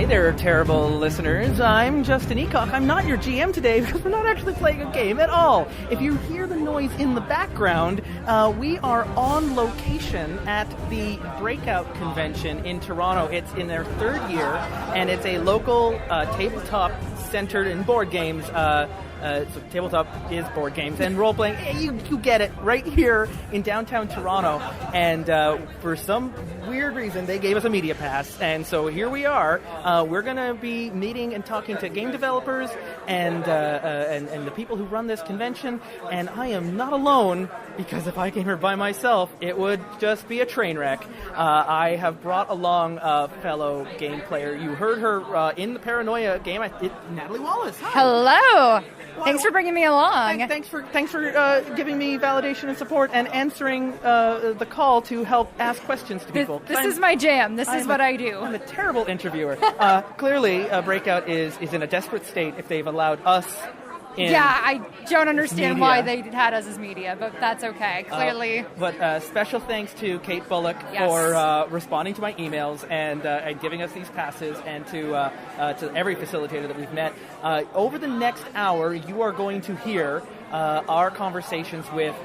there, terrible listeners. I'm Justin Ecock. I'm not your GM today because we're not actually playing a game at all. If you hear the noise in the background, we are on location at the Breakout Convention in Toronto. It's in their third year, and it's a local tabletop centered in board games. So tabletop is board games and role-playing. You get it, right here in downtown Toronto. And for some weird reason, they gave us a media pass. And so here we are. We're going to be meeting and talking to game developers and the people who run this convention. And I am not alone, because if I came here by myself, it would just be a train wreck. I have brought along a fellow game player. You heard her in the Paranoia game, Natalie Wallace. Hi. Hello. Thanks for bringing me along. Thanks for giving me validation and support and answering the call to help ask questions to people. This is my jam. This is what I do. I'm a terrible interviewer. Clearly, Breakout is in a desperate state if they've allowed us in. Yeah, I don't understand media. why they had us as media, but that's okay. Clearly. But special thanks to Kate Bullock for responding to my emails and giving us these passes, and to every facilitator that we've met. Over the next hour, you are going to hear our conversations with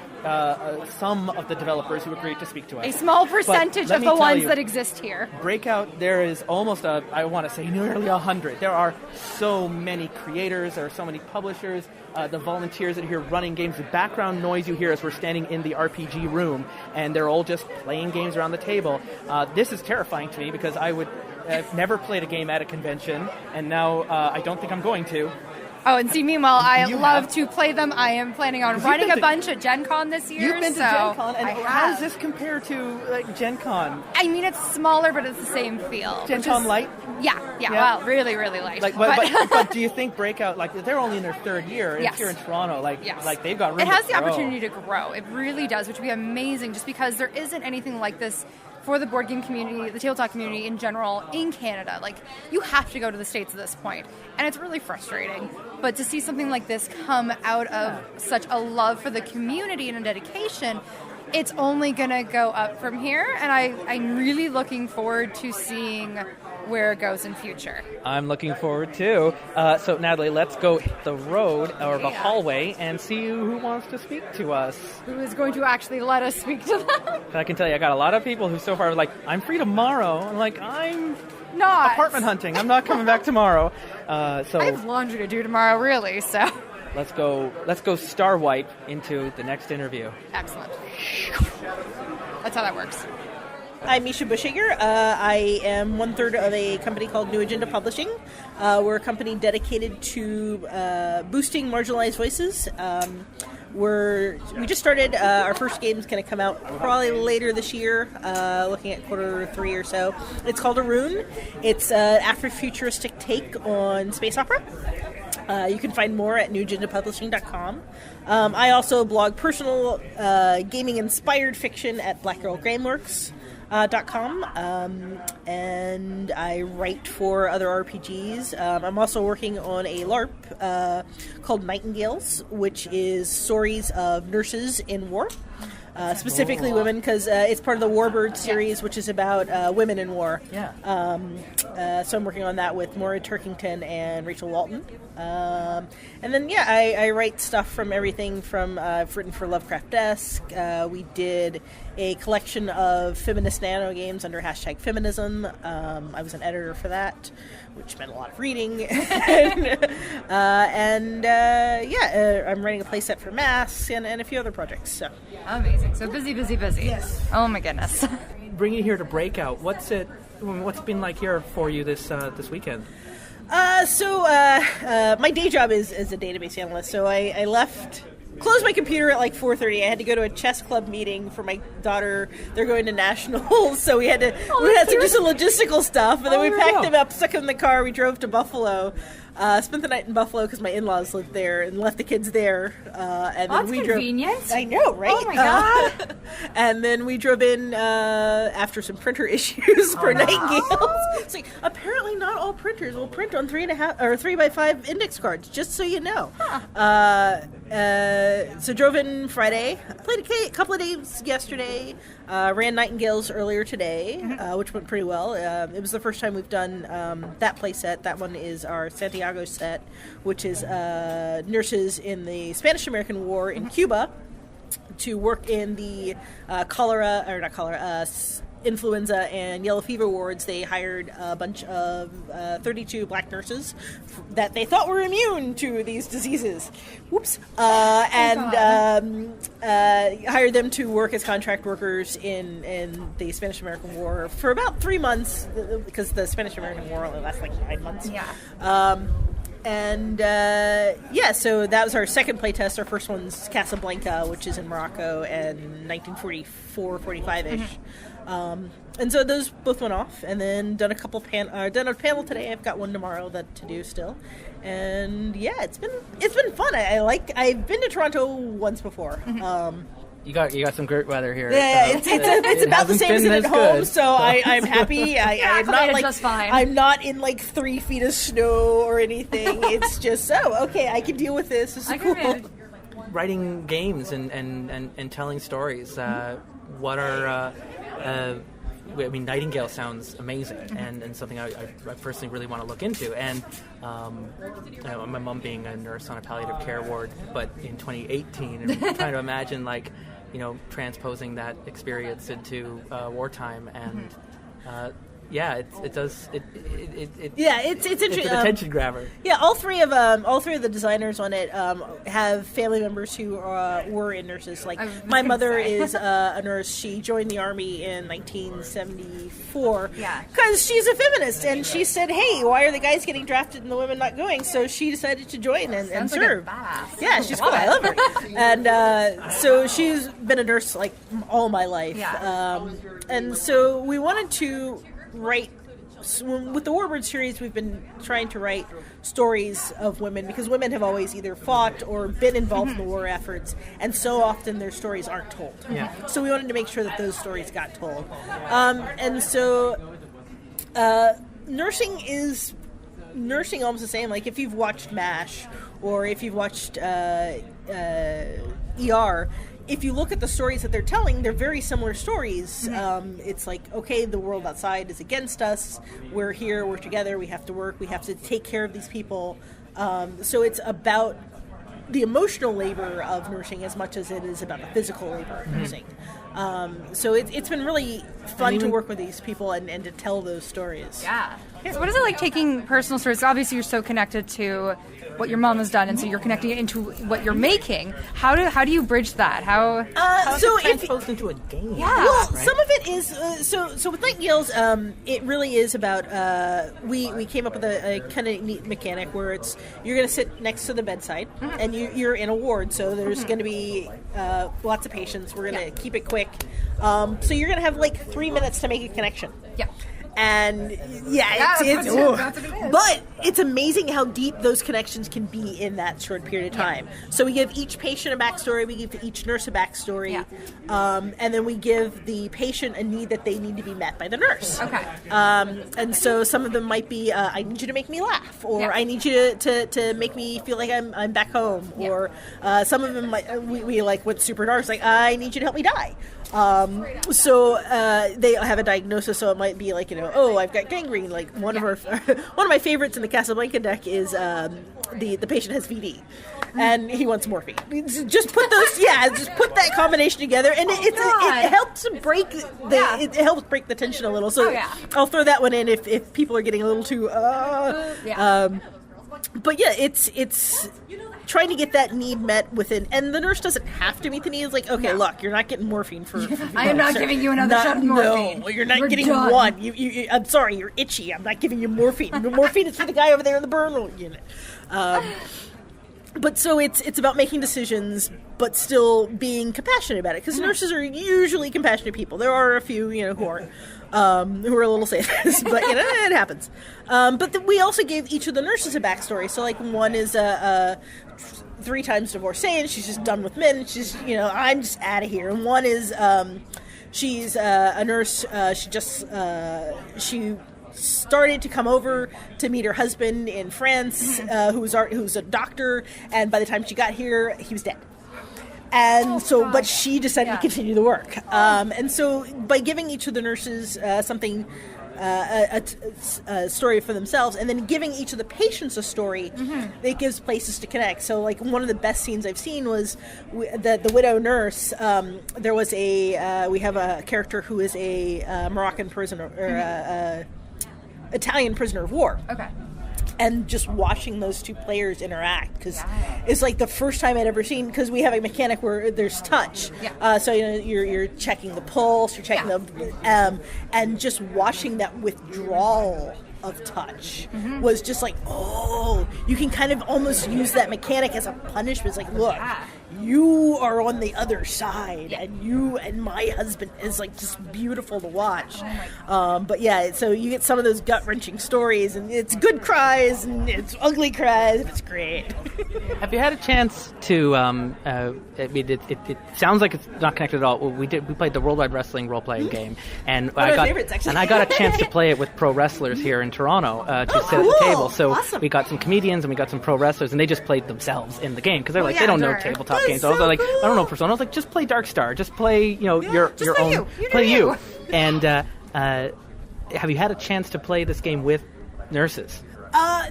some of the developers who agreed to speak to us. A small percentage of the ones that exist here. Breakout, there is almost I want to say nearly 100. There are so many creators, there are so many publishers, the volunteers that are here running games, the background noise you hear as we're standing in the RPG room, and they're all just playing games around the table. This is terrifying to me because I've never played a game at a convention, and now I don't think I'm going to. Oh, and see, meanwhile, I love to play them. I am planning on running a bunch at Gen Con this year. You've been to Gen Con, and how does this compare to Gen Con? I mean, it's smaller, but it's the same feel. Gen Con light? Yeah, well, really, really light. But do you think Breakout, they're only in their third year, and it's here in Toronto, they've got room to grow. It has the opportunity to grow. It really does, which would be amazing, just because there isn't anything like this for the board game community, the tabletop community in general, in Canada. You have to go to the States at this point, and it's really frustrating. But to see something like this come out of such a love for the community and a dedication, it's only going to go up from here, and I'm really looking forward to seeing where it goes in future. I'm looking forward too. So Natalie, let's go hit the road or the hallway and see who wants to speak to us. Who is going to actually let us speak to them? I can tell you, I got a lot of people who so far are like, I'm free tomorrow. I'm like, I'm not apartment hunting. I'm not coming back tomorrow. So I have laundry to do tomorrow, really. So let's go star wipe into the next interview. Excellent. That's how that works. I'm Misha Bushyager. I am one-third of a company called New Agenda Publishing. We're a company dedicated to boosting marginalized voices. We just started. Our first game is going to come out probably later this year, looking at Q3 or so. It's called Orune. It's an Afrofuturistic take on space opera. You can find more at newagendapublishing.com. I also blog personal gaming-inspired fiction at blackgirlgameworks.com, and I write for other RPGs. I'm also working on a LARP called Nightingales, which is stories of nurses in war. Specifically women, because it's part of the Warbird series, which is about women in war. So I'm working on that with Maura Turkington and Rachel Walton. And then, I write stuff from everything from, I've written for Lovecraft Desk. We did a collection of feminist nano games under #feminism. I was an editor for that, which meant a lot of reading. I'm writing a playset for Masks and a few other projects. So. Amazing. So busy. Yes. Oh my goodness. Bringing you here to Breakout, what's it been like here for you this weekend? My day job is as a database analyst. So I closed my computer at 4:30. I had to go to a chess club meeting for my daughter. They're going to nationals, so we had to do some logistical stuff. And then we packed them up, stuck them in the car. We drove to Buffalo. Spent the night in Buffalo because my in-laws lived there, and left the kids there. And then That's convenient. I know, right? Oh my God. And then we drove in after some printer issues for Nightingales. It's like, apparently not all printers will print on 3.5 or 3x5 index cards, just so you know. So drove in Friday, played a couple of games yesterday, ran Nightingales earlier today, which went pretty well. It was the first time we've done that play set. That one is our Santiago set, which is nurses in the Spanish-American War in Cuba to work in the influenza and yellow fever wards. They hired a bunch of 32 black nurses that they thought were immune to these diseases. Whoops. Hired them to work as contract workers in the Spanish-American War for about 3 months, because the Spanish-American War only lasts like 9 months. Yeah. So that was our second playtest. Our first one's Casablanca, which is in Morocco, and 1944, 45-ish. And so those both went off, and then done a panel today. I've got one tomorrow to do still, and yeah, it's been fun. I've been to Toronto once before. You got some great weather here. Yeah, so it's about the same as at home, good. so I'm happy. I'm not just fine. I'm not in like 3 feet of snow or anything. It's just okay, I can deal with this. This is cool. Writing games and telling stories. What are Nightingale sounds amazing, and something I personally really want to look into. And my mom being a nurse on a palliative care ward, but in 2018, and trying to imagine transposing that experience into wartime, and it's interesting. It's an attention grabber. Yeah, all three of the designers on it have family members who were in nurses. Like my mother is a nurse. She joined the Army in 1974. Yeah, because she's a feminist, and she said, "Hey, why are the guys getting drafted and the women not going?" So she decided to join and serve. Like a badass. Yeah, she's cool. I love her. And so she's been a nurse like all my life. Yeah. And so we wanted to write, with the Warbird series, we've been trying to write stories of women, because women have always either fought or been involved in the war efforts, and so often their stories aren't told. Yeah. So we wanted to make sure that those stories got told. And so nursing almost the same. Like if you've watched MASH, or if you've watched ER, if you look at the stories that they're telling, they're very similar stories. It's like, okay, the world outside is against us. We're here, we're together, we have to work, we have to take care of these people. So it's about the emotional labor of nursing as much as it is about the physical labor of nursing. So it's been really fun to work with these people and to tell those stories. Yeah. So what is it like taking personal stories? Obviously, you're so connected to what your mom has done, and so you're connecting it into what you're making. How do you bridge that? How is it transposed into a game? Yeah. Well, right? some of it is so with Nightingales, it really is about we came up with a kind of neat mechanic where you're going to sit next to the bedside, and you're in a ward, so there's going to be lots of patients. We're going to keep it quick, so you're going to have like 3 minutes to make a connection. Yeah. And but it's amazing how deep those connections can be in that short period of time. So we give each patient a backstory, we give each nurse a backstory, and then we give the patient a need that they need to be met by the nurse. Okay. And so some of them might be, I need you to make me laugh, or I need you to make me feel like I'm back home, or some of them might, we like went super dark, like I need you to help me die. So they have a diagnosis, so it might be like, I've got gangrene. Like one of my favorites in the Casablanca deck is the patient has VD, and he wants morphine. Just put put that combination together, and it helps break it helps break the tension a little. So I'll throw that one in if people are getting a little too. But yeah, it's trying to get that need met within, and the nurse doesn't have to meet the needs. Like, okay, look, you're not getting morphine for I am not giving you another shot of morphine. No, you're not We're getting done. one. You, I'm sorry, you're itchy. I'm not giving you morphine. The morphine is for the guy over there in the burn unit. but so it's about making decisions, but still being compassionate about it. Because nurses are usually compassionate people. There are a few, who aren't, who are a little sadists, but it happens. But we also gave each of the nurses a backstory. So like one is a 3 times divorcee, and she's just done with men. She's I'm just out of here. And one is she's a nurse. She started to come over to meet her husband in France, who's a doctor, and by the time she got here, he was dead. And but she decided to continue the work. And so by giving each of the nurses something, a story for themselves, and then giving each of the patients a story, it gives places to connect. So like one of the best scenes I've seen was the widow nurse. There was we have a character who is a Moroccan prisoner, or Italian prisoner of war. Okay. And just watching those two players interact, because it's like the first time I'd ever seen, because we have a mechanic where there's touch. Yeah. So you're checking the pulse, you're checking and just watching that withdrawal of touch was just like, you can kind of almost use that mechanic as a punishment. It's like, look, you are on the other side, and you and my husband is like just beautiful to watch. But so you get some of those gut-wrenching stories, and it's good cries and it's ugly cries, and it's great. Have you had a chance to? It sounds like it's not connected at all. We played the Worldwide Wrestling role-playing game, and I got a chance to play it with pro wrestlers here in Toronto to sit at the table. So awesome. we got some comedians and we got some pro wrestlers, and they just played themselves in the game because they're they don't know tabletop games. So I was like, cool. I don't know Persona. I was like, just play Darkstar. Just play your own. Play you. And have you had a chance to play this game with nurses?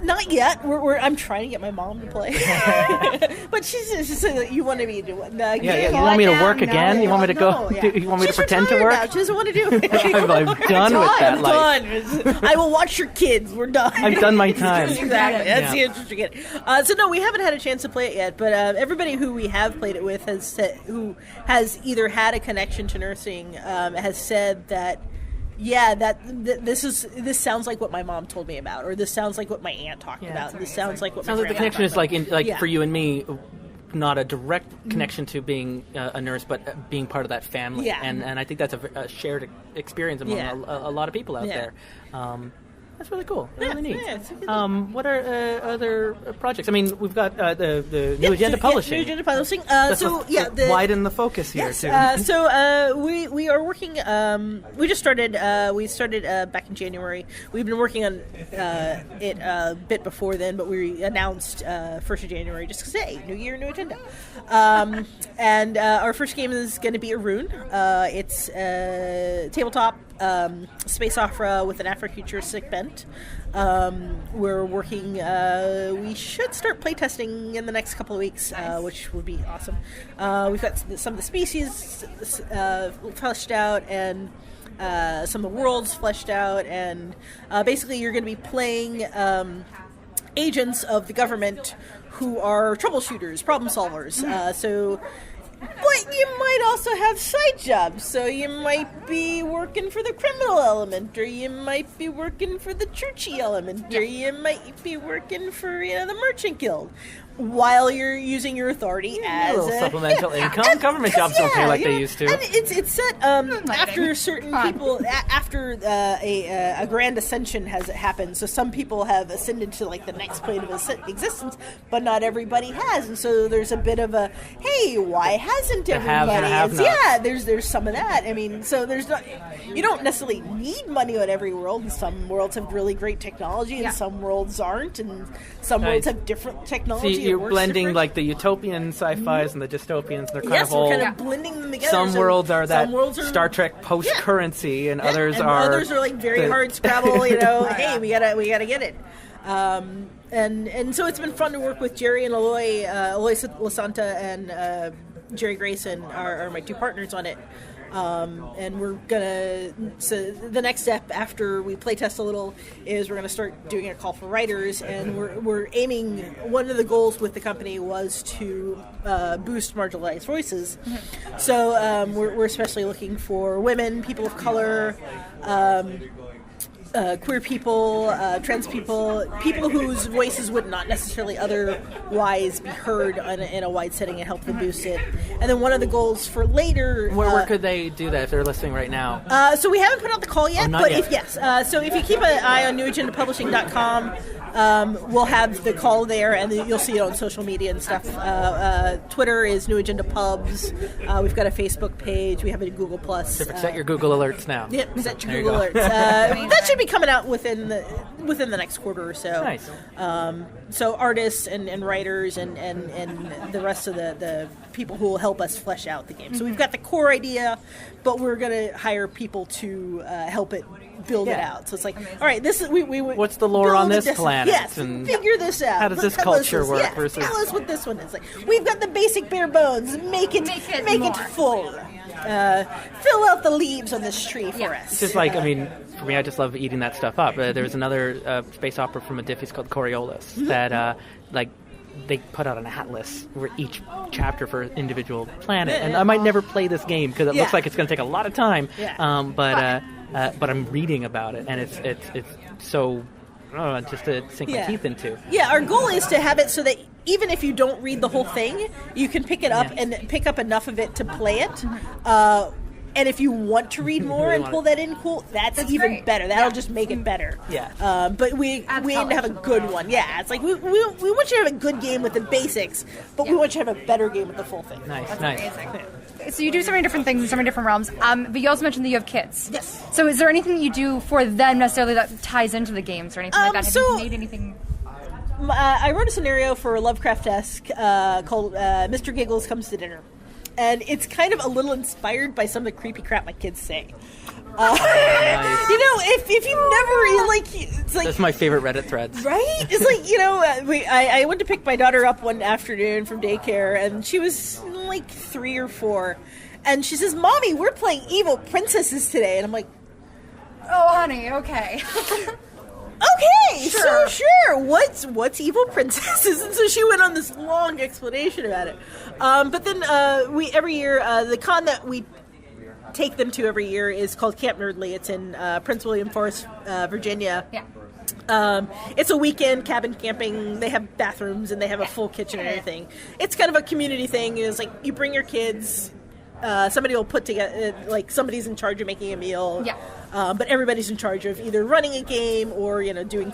Not yet. I'm trying to get my mom to play, but she's just you want me to do it. You want me to work again? You want me to go? You want me to pretend to work? Now. She doesn't want to do it. I'm done with that life. Done. I will watch your kids. We're done. I've done my time. Exactly. That's the interest you get. So no, we haven't had a chance to play it yet. But everybody who we have played it with who has either had a connection to nursing has said that. Yeah, this sounds like what my mom told me about, or this sounds like what my aunt talked about. This sounds like what. Sounds like the connection is like for you and me, not a direct connection to being a nurse, but being part of that family. Yeah. And I think that's a shared experience among a lot of people out there. That's really cool. Really neat. What are other projects? I mean, we've got the New Agenda Publishing. New Agenda Publishing. Widen the focus here too. We are working. We just started. We started back in January. We've been working on it a bit before then, but we announced 1st of January just because new year, new agenda. And our first game is going to be Orune. It's tabletop. Space opera with an Afrofuturistic bent. We're working. We should start playtesting in the next couple of weeks, which would be awesome. We've got some of the species fleshed out, and some of the worlds fleshed out, and basically you're going to be playing agents of the government who are troubleshooters, problem solvers. But you might also have side jobs, so you might be working for the criminal element, or you might be working for the churchy element, or you might be working for the merchant guild, while you're using your authority as a supplemental income. Government jobs don't pay like they used to. And it's set after certain people, after a grand ascension has happened. So some people have ascended to like the next plane of existence, but not everybody has. And so there's a bit of a, hey, why hasn't everybody? There's some of that. I mean, so there's not. You don't necessarily need money on every world. And some worlds have really great technology, and some worlds aren't, and some worlds have different technology. You're blending like the utopian sci-fis and the dystopians. They're kind of all. We're kind of blending them together. Some worlds are Star Trek post-currency, and others are like very hard Scrabble. Hey, we gotta get it. And so it's been fun to work with Jerry and Aloy Lasanta and Jerry Grayson are my two partners on it. And we're gonna. So the next step after we playtest a little is we're gonna start doing a call for writers, and we're aiming. One of the goals with the company was to boost marginalized voices. So we're especially looking for women, people of color. queer people, trans people, people whose voices would not necessarily otherwise be heard in a wide setting, and help them boost it. And then one of the goals for later... Where could they do that if they're listening right now? So we haven't put out the call yet, not but yet. So if you keep an eye on newagendapublishing.com, we'll have the call there, and then you'll see it on social media and stuff. Twitter is New Agenda Pubs. We've got a Facebook page. We have a Google Plus. Set your Google alerts now. Yep, set your Google alerts. That should be coming out within the next quarter or so. Nice. So artists and writers and the rest of the people who will help us flesh out the game. So we've got the core idea, but we're going to hire people to help it build it out. So it's like, all right, this is we what's the lore on this planet? Yes, and figure this out. How does this culture work versus? Tell us what this one is like. We've got the basic bare bones. Make it full. Fill out the leaves on this tree for us. It's just like, I mean, for me, I just love eating that stuff up. There was another space opera from Modiphius called Coriolis that, they put out an atlas where each chapter for an individual planet. And I might never play this game because it looks like it's going to take a lot of time. But I'm reading about it, and it's so just to sink my teeth into. Yeah, our goal is to have it so that even if you don't read the whole thing, you can pick it up and pick up enough of it to play it. And if you want to read more and pull that in, cool, that's even great. Better. That'll just make it better. Yeah. But we aim to have a good one. Yeah, it's like we want you to have a good game with the basics, but we want you to have a better game with the full thing. Nice. Amazing. So you do so many different things in so many different realms, but you also mentioned that you have kids. Yes. So is there anything that you do for them necessarily that ties into the games or anything like that? Have you made anything? I wrote a scenario for Lovecraft-esque called Mr. Giggles Comes to Dinner. And it's kind of a little inspired by some of the creepy crap my kids say. Nice. You know, if you've never, it's like... That's my favorite Reddit threads. Right? It's like, I went to pick my daughter up one afternoon from daycare, and she was like 3 or 4. And she says, "Mommy, we're playing Evil Princesses today." And I'm like... Oh, honey, okay. Okay, sure. So sure, what's Evil Princesses? And so she went on this long explanation about it. But then every year, the con that we take them to every year is called Camp Nerdly. It's in Prince William Forest, Virginia. Yeah. It's a weekend cabin camping. They have bathrooms and they have a full kitchen and everything. It's kind of a community thing. It's like you bring your kids. Somebody will put together, like somebody's in charge of making a meal. Yeah. But everybody's in charge of either running a game or, doing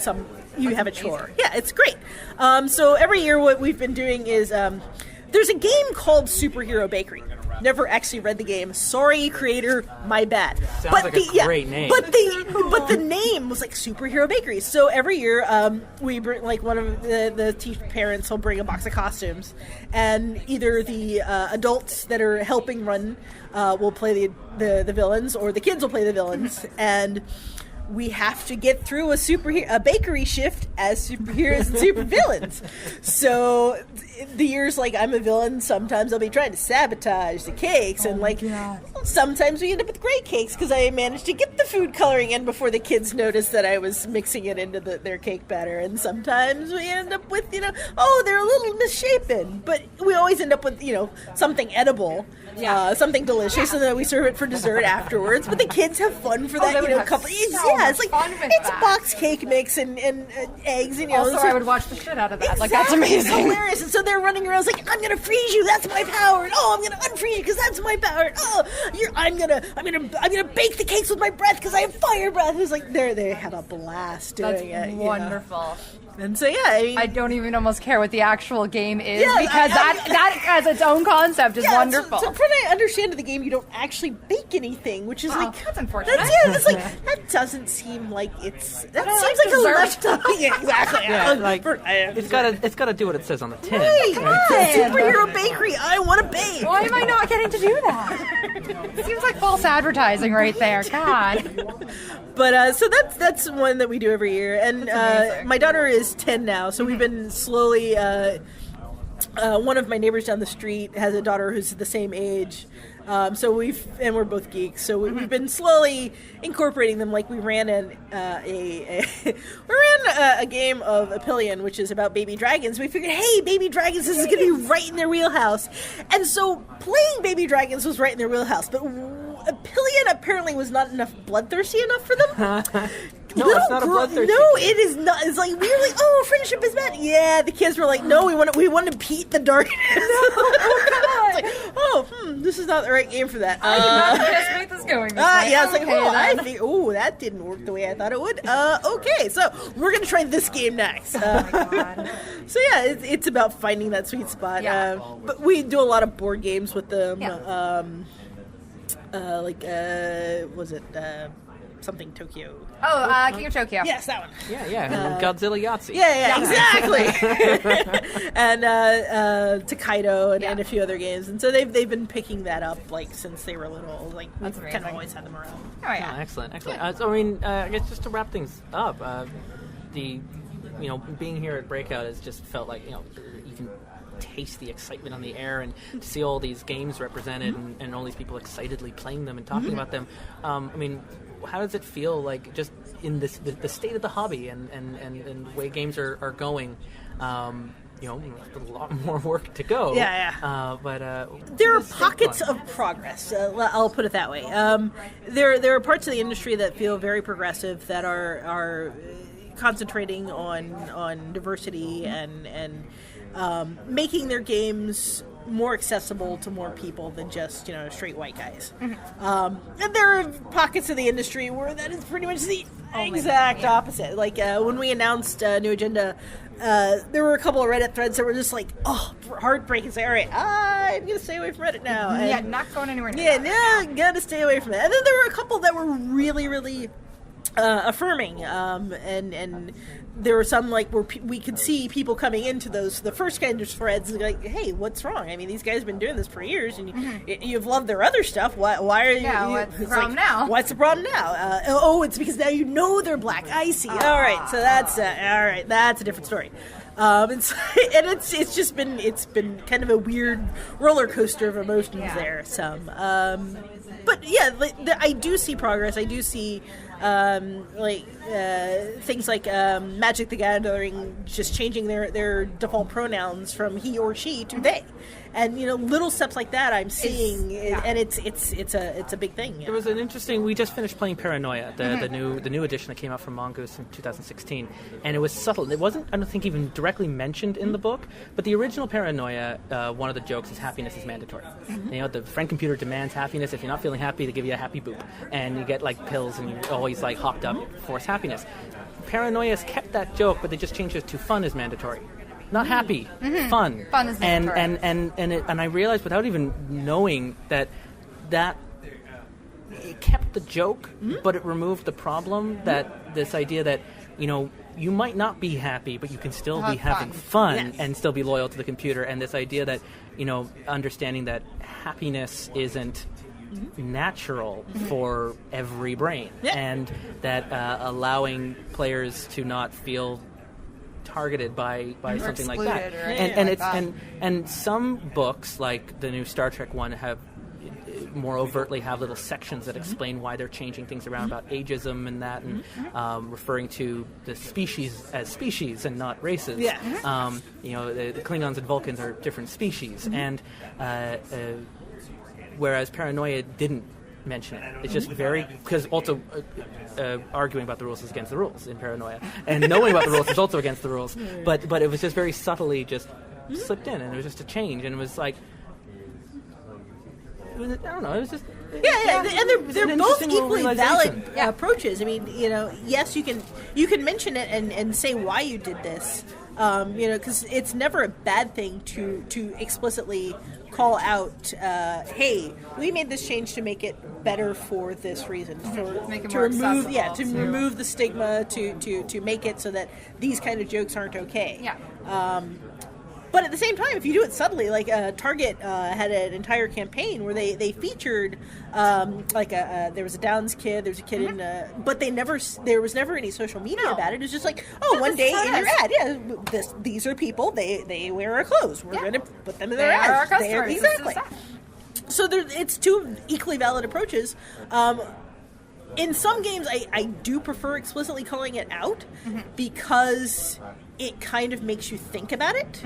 you have a chore. Yeah, it's great. So every year what we've been doing is, there's a game called Superhero Bakery. Never actually read the game. Sorry, creator, my bad. Sounds like a great name. But the name was like Superhero Bakery. So every year, we bring one of the parents will bring a box of costumes, and either the adults that are helping run will play the villains, or the kids will play the villains, and we have to get through a bakery shift as superheroes and supervillains. So the years I'm a villain, sometimes I'll be trying to sabotage the cakes, and sometimes we end up with great cakes because I managed to get the food coloring in before the kids noticed that I was mixing it into their cake batter. And sometimes we end up with they're a little misshapen, but we always end up with something edible. Something delicious, and then we serve it for dessert afterwards. But the kids have fun for that, couple. It's box cake mix and eggs, and Also, I would watch the shit out of that. Exactly. That's amazing. It's hilarious. And so they're running around I'm gonna freeze you. That's my power. And, I'm gonna unfreeze you because that's my power. And, I'm gonna bake the cakes with my breath because I have fire breath. It's like they have a blast doing it. That's wonderful. And so I don't even almost care what the actual game is because that as its own concept is wonderful. So from what I understand of the game, you don't actually bake anything, which is that's unfortunate. It's that doesn't seem like it's. That seems like dessert. a left. Yeah, exactly. It's got to do what it says on the tin. Right. Come on. Superhero bakery. I want to bake. Why am I not getting to do that? It seems like false advertising right there. God. But so that's one that we do every year, and my daughter is 10 now, so we've been slowly. One of my neighbors down the street has a daughter who's the same age, so we're both geeks, so we've been slowly incorporating them. Like we ran a game of Apillion, which is about baby dragons. We figured, hey, baby dragons, this is going to be right in their wheelhouse, and so playing baby dragons was right in their wheelhouse, but Apillion apparently was not bloodthirsty enough for them. No, it's not a bloodthirsty No, game. it is not. It's like we were like, oh, friendship is bad. Yeah, the kids were like, no, we want to beat the darkness. This is not the right game for that. I did not anticipate this going this way. Yeah, it's like, Okay, I then. think, that didn't work the way I thought it would. Okay, so we're gonna try this game next. Oh my God. So yeah, it's about finding that sweet spot. Yeah. But we do a lot of board games with them. Yeah. Was it something Tokyo? Oh, King of Tokyo. Yes, that one. Yeah. Godzilla Yahtzee. Yeah, exactly. And Takedo and a few other games, and so they've been picking that up like since they were little. Like we've kind of amazing. always had them around. Oh yeah. Excellent. So, I mean, I guess just to wrap things up, being here at Breakout has just felt like, you can taste the excitement on the air, and to see all these games represented and all these people excitedly playing them and talking about them. I mean, how does it feel like just in the state of the hobby and the way games are going? A lot more work to go. But there are pockets of progress. I'll put it that way. There are parts of the industry that feel very progressive, that are concentrating on diversity and making their games more accessible to more people than just straight white guys. And there are pockets of the industry where that is pretty much the exact opposite. Like when we announced New Agenda, there were a couple of Reddit threads that were just like, heartbreaking. Say, all right, I'm gonna stay away from Reddit now. And, not going anywhere near that. Gotta stay away from it. And then there were a couple that were really, really affirming, and there were some like where we could see people coming into the first kind of threads and like, hey, what's wrong? I mean, these guys have been doing this for years, and you've loved their other stuff. Why are you? Yeah, what's the problem now? What's the problem now? It's because now they're black. I see. All right, so that's all right. That's a different story. It's just been kind of a weird roller coaster of emotions there. But yeah, I do see progress. I do see things like Magic the Gathering just changing their default pronouns from he or she to they, and little steps like that I'm seeing, and it's a big thing. There was an interesting. We just finished playing Paranoia, the new edition that came out from Mongoose in 2016, and it was subtle. It wasn't, I don't think, even directly mentioned in the book, but the original Paranoia, one of the jokes is happiness is mandatory. The friend computer demands happiness. If you're not feeling happy, they give you a happy boop, and you get like pills, and you're always like hopped up, force happiness. Paranoia's kept that joke, but they just changed it to fun is mandatory. Not happy, fun. Fun is mandatory. And I realized without even knowing that it kept the joke, but it removed the problem, that this idea that, you might not be happy, but you can still be having fun and still be loyal to the computer. And this idea that, understanding that happiness isn't natural for every brain, and that allowing players to not feel targeted by something like that. And some books, like the new Star Trek one, have more overtly have little sections that explain why they're changing things around about ageism and that, and referring to the species as species and not races. The Klingons and Vulcans are different species, and whereas Paranoia didn't mention it. It's just very, because also arguing about the rules is against the rules in Paranoia, and knowing about the rules is also against the rules. But it was just very subtly just slipped in, and it was just a change, and it was like, I don't know. It was just and they're both equally valid approaches. I mean, yes, you can mention it and say why you did this. Because it's never a bad thing to explicitly call out, hey, we made this change to make it better for this reason, remove the stigma, to make it so that these kind of jokes aren't okay. But at the same time, if you do it subtly, like Target had an entire campaign where they featured there was a Downs kid, there was a kid in, but there was never any social media about it. It was just like, one day in your ad, these are people, they wear our clothes. We're going to put them in their ads. Our customers. Exactly. So it's two equally valid approaches. In some games, I do prefer explicitly calling it out because it kind of makes you think about it.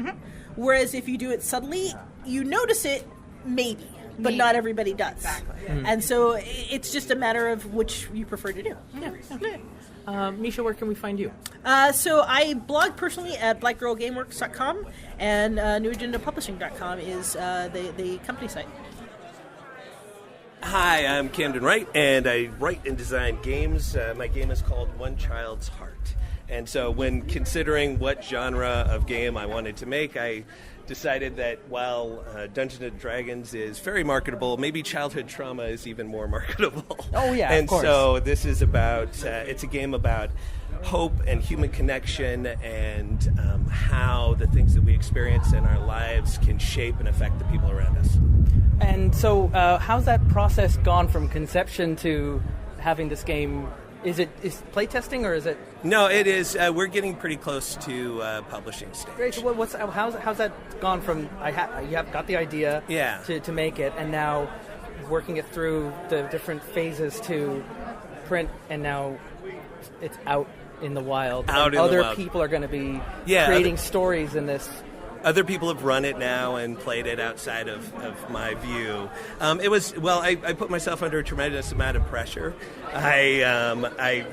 Whereas if you do it subtly, you notice it, maybe. but Neat. not everybody does. Exactly. And so it's just a matter of which you prefer to do. Misha, where can we find you? So I blog personally at blackgirlgameworks.com, and newagendapublishing.com is the company site. Hi, I'm Camdon Wright, and I write and design games. My game is called One Child's Heart. And so when considering what genre of game I wanted to make, I decided that while Dungeons & Dragons is very marketable, maybe childhood trauma is even more marketable. Oh, yeah, and of course. so this is about, it's a game about hope and human connection and how the things that we experience in our lives can shape and affect the people around us. And so how's that process gone from conception to having this game? Is playtesting or is it? No, it is. We're getting pretty close to publishing stage. Great. So how's that gone from you have got the idea to make it, and now working it through the different phases to print, and now it's out in the wild. Other people are going to be creating stories in this. Other people have run it now and played it outside of my view. I put myself under a tremendous amount of pressure. I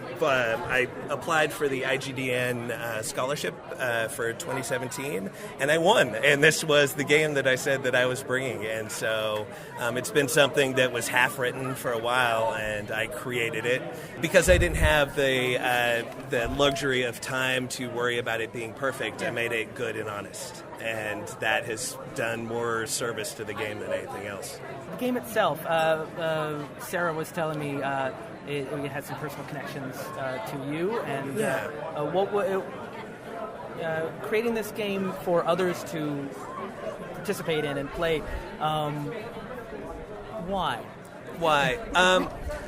applied for the IGDN scholarship for 2017, and I won. And this was the game that I said that I was bringing. And so it's been something that was half written for a while, and I created it because I didn't have the luxury of time to worry about it being perfect. I made it good and honest. And that has done more service to the game than anything else. The game itself, Sarah was telling me it had some personal connections to you, and creating this game for others to participate in and play. Why?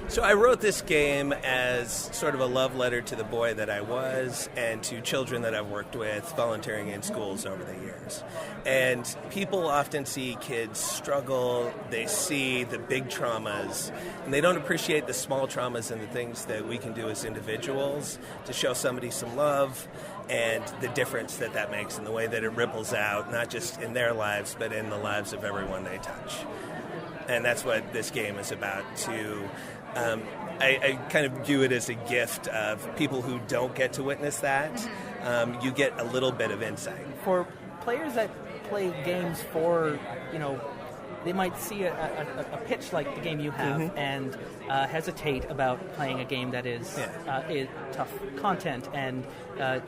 So I wrote this game as sort of a love letter to the boy that I was and to children that I've worked with volunteering in schools over the years. And people often see kids struggle, they see the big traumas, and they don't appreciate the small traumas and the things that we can do as individuals to show somebody some love and the difference that makes in the way that it ripples out, not just in their lives, but in the lives of everyone they touch. And that's what this game is about, I kind of view it as a gift of people who don't get to witness that. You get a little bit of insight. For players that play games for, they might see a pitch like the game you have and hesitate about playing a game that is tough content and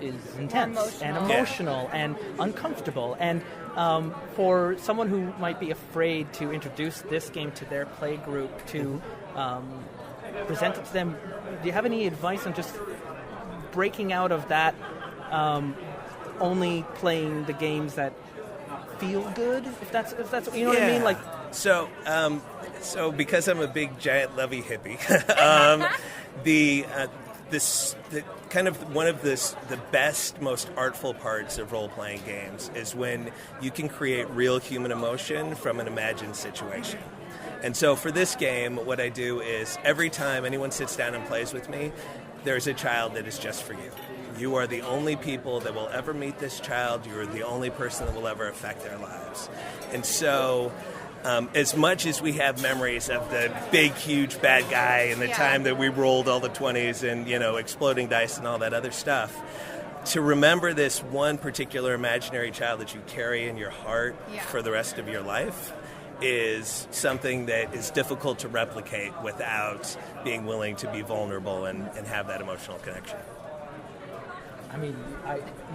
is intense and emotional and uncomfortable. And for someone who might be afraid to introduce this game to their play group to present it to them, do you have any advice on just breaking out of that, only playing the games that feel good, if that's you know what I mean? Like, so because I'm a big giant lovey hippie, the best, most artful parts of role-playing games is when you can create real human emotion from an imagined situation. And so for this game, what I do is every time anyone sits down and plays with me, there's a child that is just for you. You are the only people that will ever meet this child. You are the only person that will ever affect their lives. And so as much as we have memories of the big, huge bad guy and the time that we rolled all the 20s and, exploding dice and all that other stuff, to remember this one particular imaginary child that you carry in your heart for the rest of your life is something that is difficult to replicate without being willing to be vulnerable and have that emotional connection. I mean,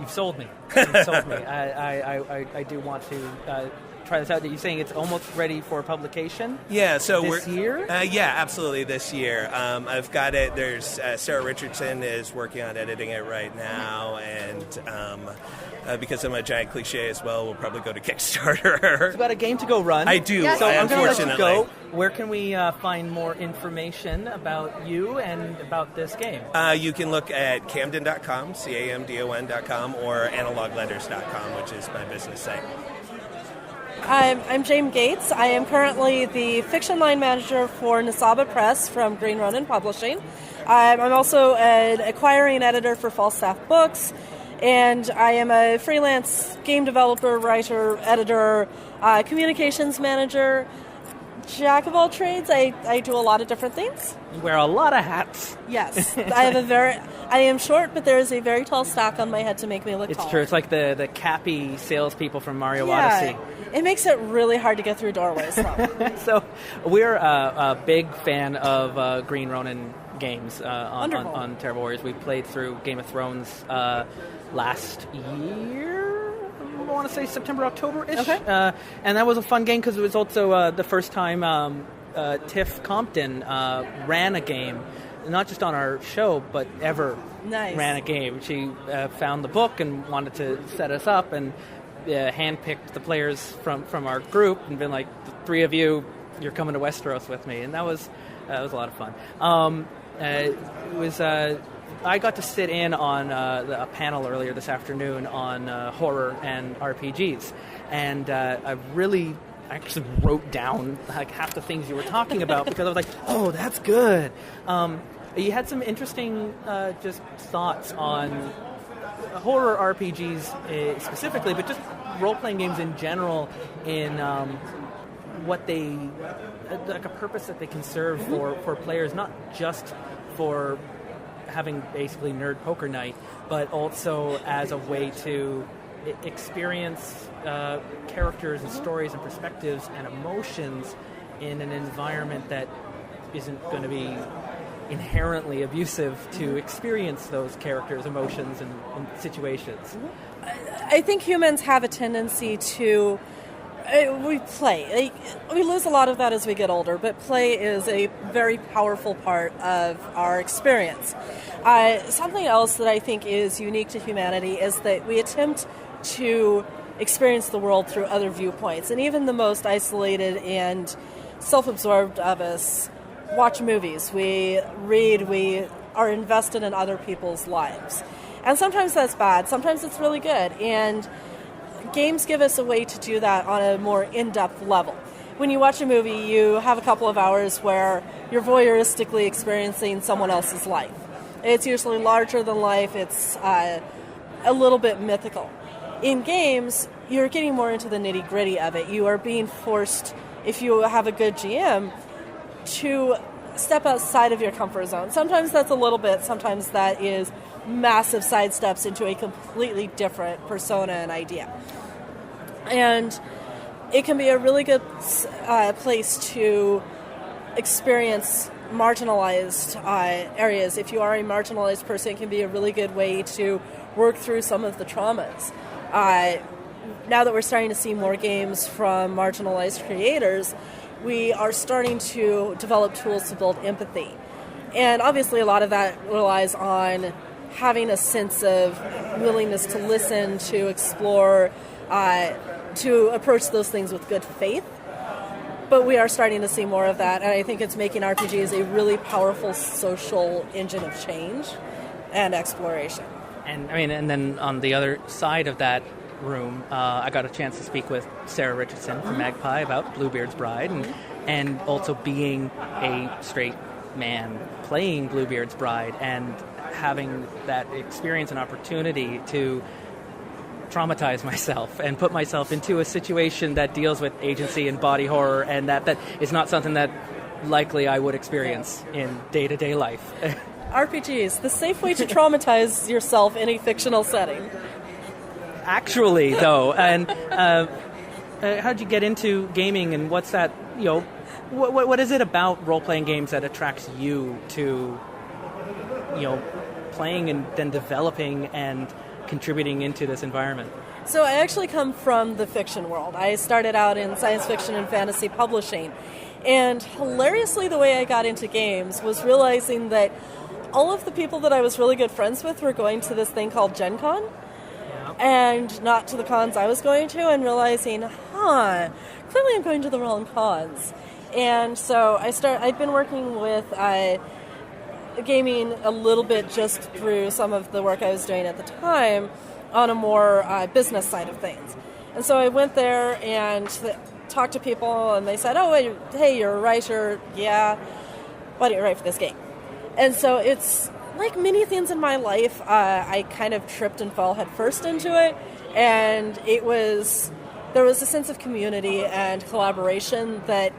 you've sold me. I do want to try this out. You're saying it's almost ready for publication? Yeah, so this year? Yeah, absolutely, this year. I've got it. There's Sarah Richardson is working on editing it right now, and because I'm a giant cliche as well, we'll probably go to Kickstarter. You've got a game to go run. I do, yes. So I'm unfortunately. going to let you go. Where can we find more information about you and about this game? You can look at camdon.com, camdon.com, or analogletters.com, which is my business site. I'm Jaym Gates. I am currently the fiction line manager for Nisaba Press from Green Ronin Publishing. I'm also an acquiring editor for Falstaff Books, and I am a freelance game developer, writer, editor, communications manager, jack of all trades. I do a lot of different things. You wear a lot of hats. Yes. I am short, but there is a very tall stack on my head to make me look It's taller. true. It's like the cappy salespeople from Mario Odyssey. It makes it really hard to get through doorways, though. So we're a big fan of Green Ronin games on Terrible Warriors. We played through Game of Thrones last year. I want to say September, October-ish. Okay. And that was a fun game because it was also the first time Tiff Compton ran a game, not just on our show, but ever ran a game. She found the book and wanted to set us up and handpicked the players from our group and been like, the three of you, you're coming to Westeros with me. And that was a lot of fun. I got to sit in on a panel earlier this afternoon on horror and RPGs, and I actually wrote down like half the things you were talking about because I was like, oh, that's good. You had some interesting just thoughts on horror RPGs specifically, but just role-playing games in general in what they, like a purpose that they can serve for players, not just for having basically nerd poker night, but also as a way to experience characters and stories and perspectives and emotions in an environment that isn't going to be inherently abusive to experience those characters' emotions and situations. I think humans have a tendency to we play. We lose a lot of that as we get older, but play is a very powerful part of our experience. Something else that I think is unique to humanity is that we attempt to experience the world through other viewpoints, and even the most isolated and self-absorbed of us watch movies, we read, we are invested in other people's lives. And sometimes that's bad, sometimes it's really good, and games give us a way to do that on a more in-depth level. When you watch a movie, you have a couple of hours where you're voyeuristically experiencing someone else's life. It's usually larger than life, it's a little bit mythical. In games, you're getting more into the nitty-gritty of it. You are being forced, if you have a good GM, to step outside of your comfort zone. Sometimes that's a little bit, sometimes that is massive sidesteps into a completely different persona and idea. And it can be a really good place to experience marginalized areas. If you are a marginalized person, it can be a really good way to work through some of the traumas. Now that we're starting to see more games from marginalized creators, we are starting to develop tools to build empathy. And obviously a lot of that relies on having a sense of willingness to listen, to explore, to approach those things with good faith. But we are starting to see more of that, and I think it's making RPGs a really powerful social engine of change and exploration. And then on the other side of that room, I got a chance to speak with Sarah Richardson from Magpie about Bluebeard's Bride, and also being a straight man playing Bluebeard's Bride and having that experience and opportunity to traumatize myself and put myself into a situation that deals with agency and body horror, and that is not something that likely I would experience in day-to-day life. RPGs, the safe way to traumatize yourself in a fictional setting. Actually, though, and how'd you get into gaming, and what's that, what is it about role-playing games that attracts you to, playing and then developing and contributing into this environment? So I actually come from the fiction world. I started out in science fiction and fantasy publishing, and hilariously the way I got into games was realizing that all of the people that I was really good friends with were going to this thing called Gen Con, and not to the cons I was going to, and realizing, clearly I'm going to the wrong cons. And so I'd been working with gaming a little bit just through some of the work I was doing at the time on a more business side of things. And so I went there and talked to people, and they said, hey, you're a writer. Yeah, why don't you write for this game? And so it's like many things in my life, I kind of tripped and fell headfirst into it, and there was a sense of community and collaboration that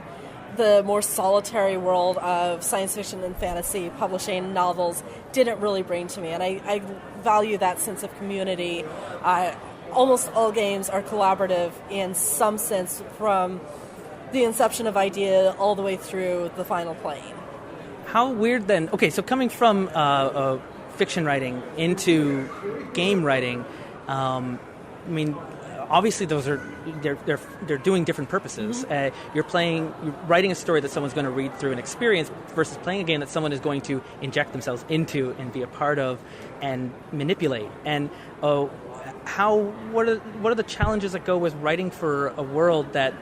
the more solitary world of science fiction and fantasy publishing novels didn't really bring to me. And I value that sense of community. Almost all games are collaborative in some sense, from the inception of idea all the way through the final playing. How weird then? Okay, so coming from fiction writing into game writing, I mean, obviously they're doing different purposes. Mm-hmm. You're writing a story that someone's going to read through an experience versus playing a game that someone is going to inject themselves into and be a part of and manipulate. And what are the challenges that go with writing for a world that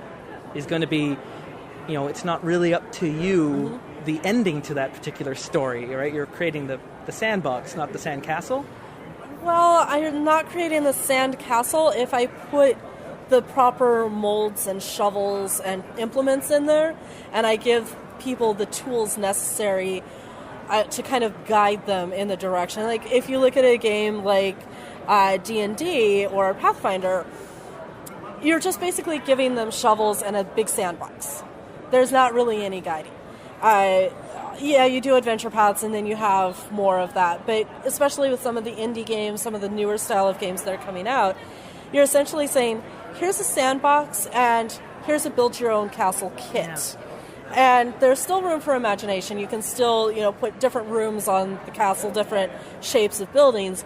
is going to be, it's not really up to you, the ending to that particular story, right? You're creating the sandbox, not the sandcastle. Well, I'm not creating the sandcastle if I put the proper molds and shovels and implements in there, and I give people the tools necessary to kind of guide them in the direction. Like, if you look at a game like D&D or Pathfinder, you're just basically giving them shovels and a big sandbox. There's not really any guiding. Yeah, you do adventure paths, and then you have more of that. But especially with some of the indie games, some of the newer style of games that are coming out, you're essentially saying, here's a sandbox, and here's a build-your-own-castle kit. Yeah. And there's still room for imagination. You can still, put different rooms on the castle, different shapes of buildings,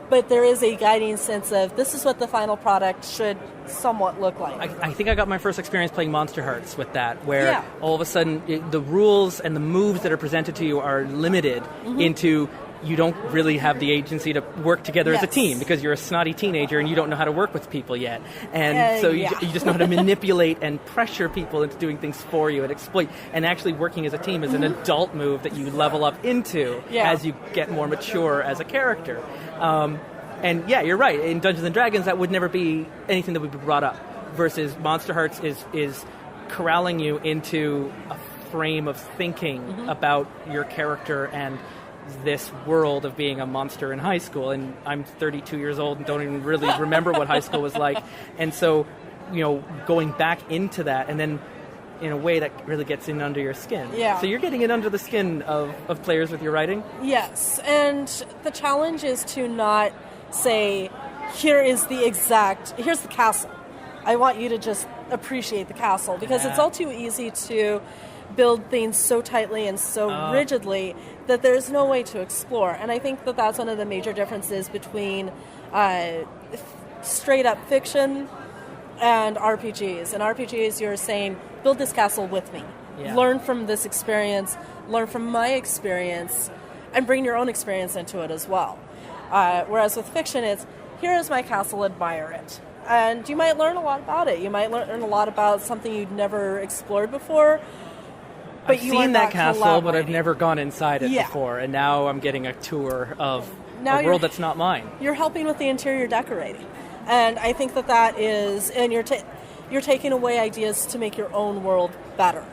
but there is a guiding sense of this is what the final product should somewhat look like. I think I got my first experience playing Monster Hearts with that, where all of a sudden the rules and the moves that are presented to you are limited into you don't really have the agency to work together as a team because you're a snotty teenager and you don't know how to work with people yet. And so you just know how to manipulate and pressure people into doing things for you and exploit. And actually working as a team is an adult move that you level up into as you get more mature as a character. And you're right. In Dungeons & Dragons, that would never be anything that would be brought up. Versus Monster Hearts is corralling you into a frame of thinking about your character and this world of being a monster in high school. And I'm 32 years old and don't even really remember what high school was like. And so, going back into that and then in a way that really gets in under your skin. Yeah. So you're getting in under the skin of players with your writing? Yes. And the challenge is to not say, here's the castle. I want you to just appreciate the castle, because it's all too easy to build things so tightly and so rigidly that there's no way to explore. And I think that that's one of the major differences between straight up fiction and RPGs. In RPGs, you're saying, build this castle with me. Yeah. Learn from this experience, learn from my experience, and bring your own experience into it as well. Whereas with fiction, it's, here is my castle, admire it. And you might learn a lot about it. You might learn a lot about something you'd never explored before. But I've seen that castle, but I've never gone inside it before. And now I'm getting a tour of a world that's not mine. You're helping with the interior decorating. And I think that is, and you're taking away ideas to make your own world better.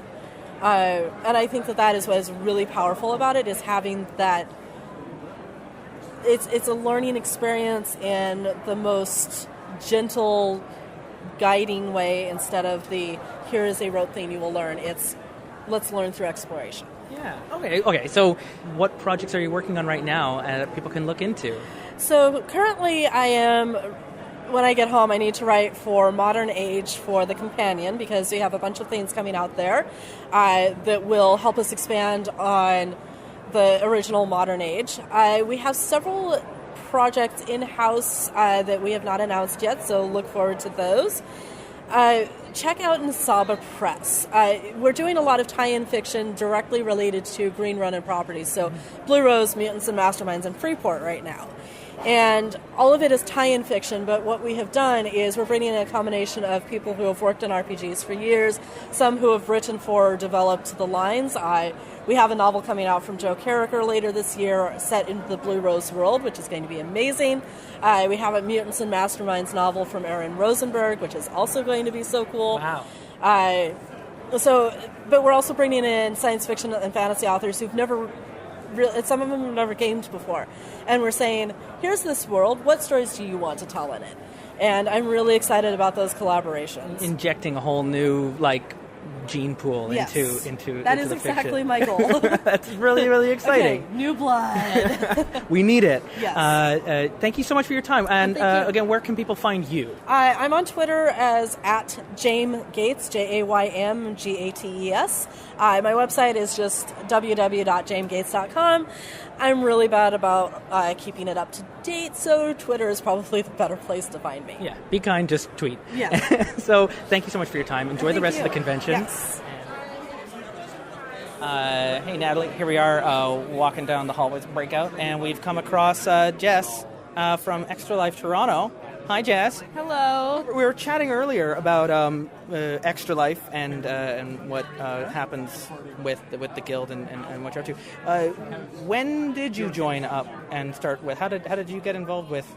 And I think that is what is really powerful about it, is having that. It's a learning experience in the most gentle, guiding way, instead of the, here is a rote thing you will learn. It's, let's learn through exploration. Yeah. Okay. So what projects are you working on right now that people can look into? So currently when I get home, I need to write for Modern Age for the companion, because we have a bunch of things coming out there that will help us expand on the original Modern Age. We have several projects in-house that we have not announced yet, so look forward to those. Check out Nisaba Press. We're doing a lot of tie-in fiction directly related to Green Run and properties, so Blue Rose, Mutants and Masterminds, and Freeport right now. And all of it is tie-in fiction, but what we have done is we're bringing in a combination of people who have worked in RPGs for years, some who have written for or developed the lines. We have a novel coming out from Joe Carricker later this year set in the Blue Rose world, which is going to be amazing. We have a Mutants and Masterminds novel from Aaron Rosenberg, which is also going to be so cool. Wow. But we're also bringing in science fiction and fantasy authors who've never some of them have never gamed before. And we're saying, here's this world, what stories do you want to tell in it? And I'm really excited about those collaborations. Injecting a whole new, gene pool Yes. into That into is the exactly fiction. my goal. That's really, really exciting. Okay, new blood. We need it. Yes. Thank you so much for your time. And Thank you. again, where can people find you? I'm on Twitter as @Jaym Gates, JaymGates. My website is just www.jaymgates.com. I'm really bad about keeping it up to date, so Twitter is probably the better place to find me. Yeah, be kind, just tweet. Yeah. So thank you so much for your time. Enjoy the Thank rest you. of the convention. Yes. Hey, Natalie. Here we are walking down the hallways of Breakout, and we've come across Jess from Extra Life Toronto. Hi, Jess. Hello. We were chatting earlier about Extra Life and what happens with the guild and what you're up to. When did you join up and start with? How did you get involved with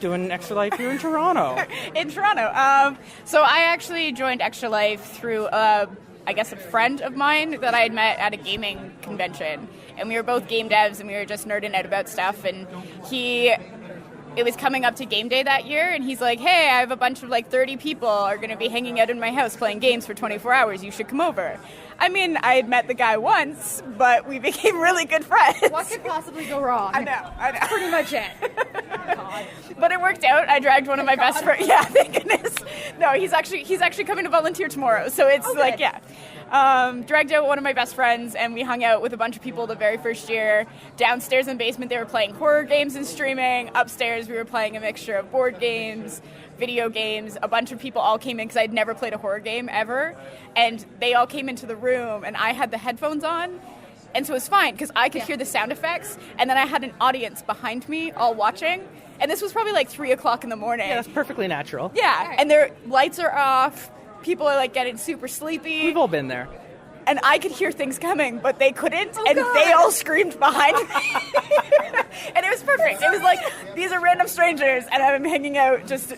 doing Extra Life here in Toronto? In Toronto. So I actually joined Extra Life through, I guess, a friend of mine that I had met at a gaming convention. And we were both game devs, and we were just nerding out about stuff. And it was coming up to game day that year, and he's like, hey, I have a bunch of 30 people are going to be hanging out in my house playing games for 24 hours. You should come over. I mean, I had met the guy once, but we became really good friends. What could possibly go wrong? I know. Pretty much it. But it worked out. I dragged one of my best friends. Yeah, thank goodness. No, he's actually coming to volunteer tomorrow. So it's dragged out one of my best friends, and we hung out with a bunch of people the very first year. Downstairs in the basement, they were playing horror games and streaming. Upstairs, we were playing a mixture of board games, video games. A bunch of people all came in because I'd never played a horror game ever. And they all came into the room, and I had the headphones on. And so it was fine because I could hear the sound effects, and then I had an audience behind me all watching. And this was probably 3 o'clock in the morning. Yeah, that's perfectly natural. Yeah, and their lights are off. People are getting super sleepy. We've all been there. And I could hear things coming, but they couldn't, and they all screamed behind me. And it was perfect. It was these are random strangers, and I'm hanging out just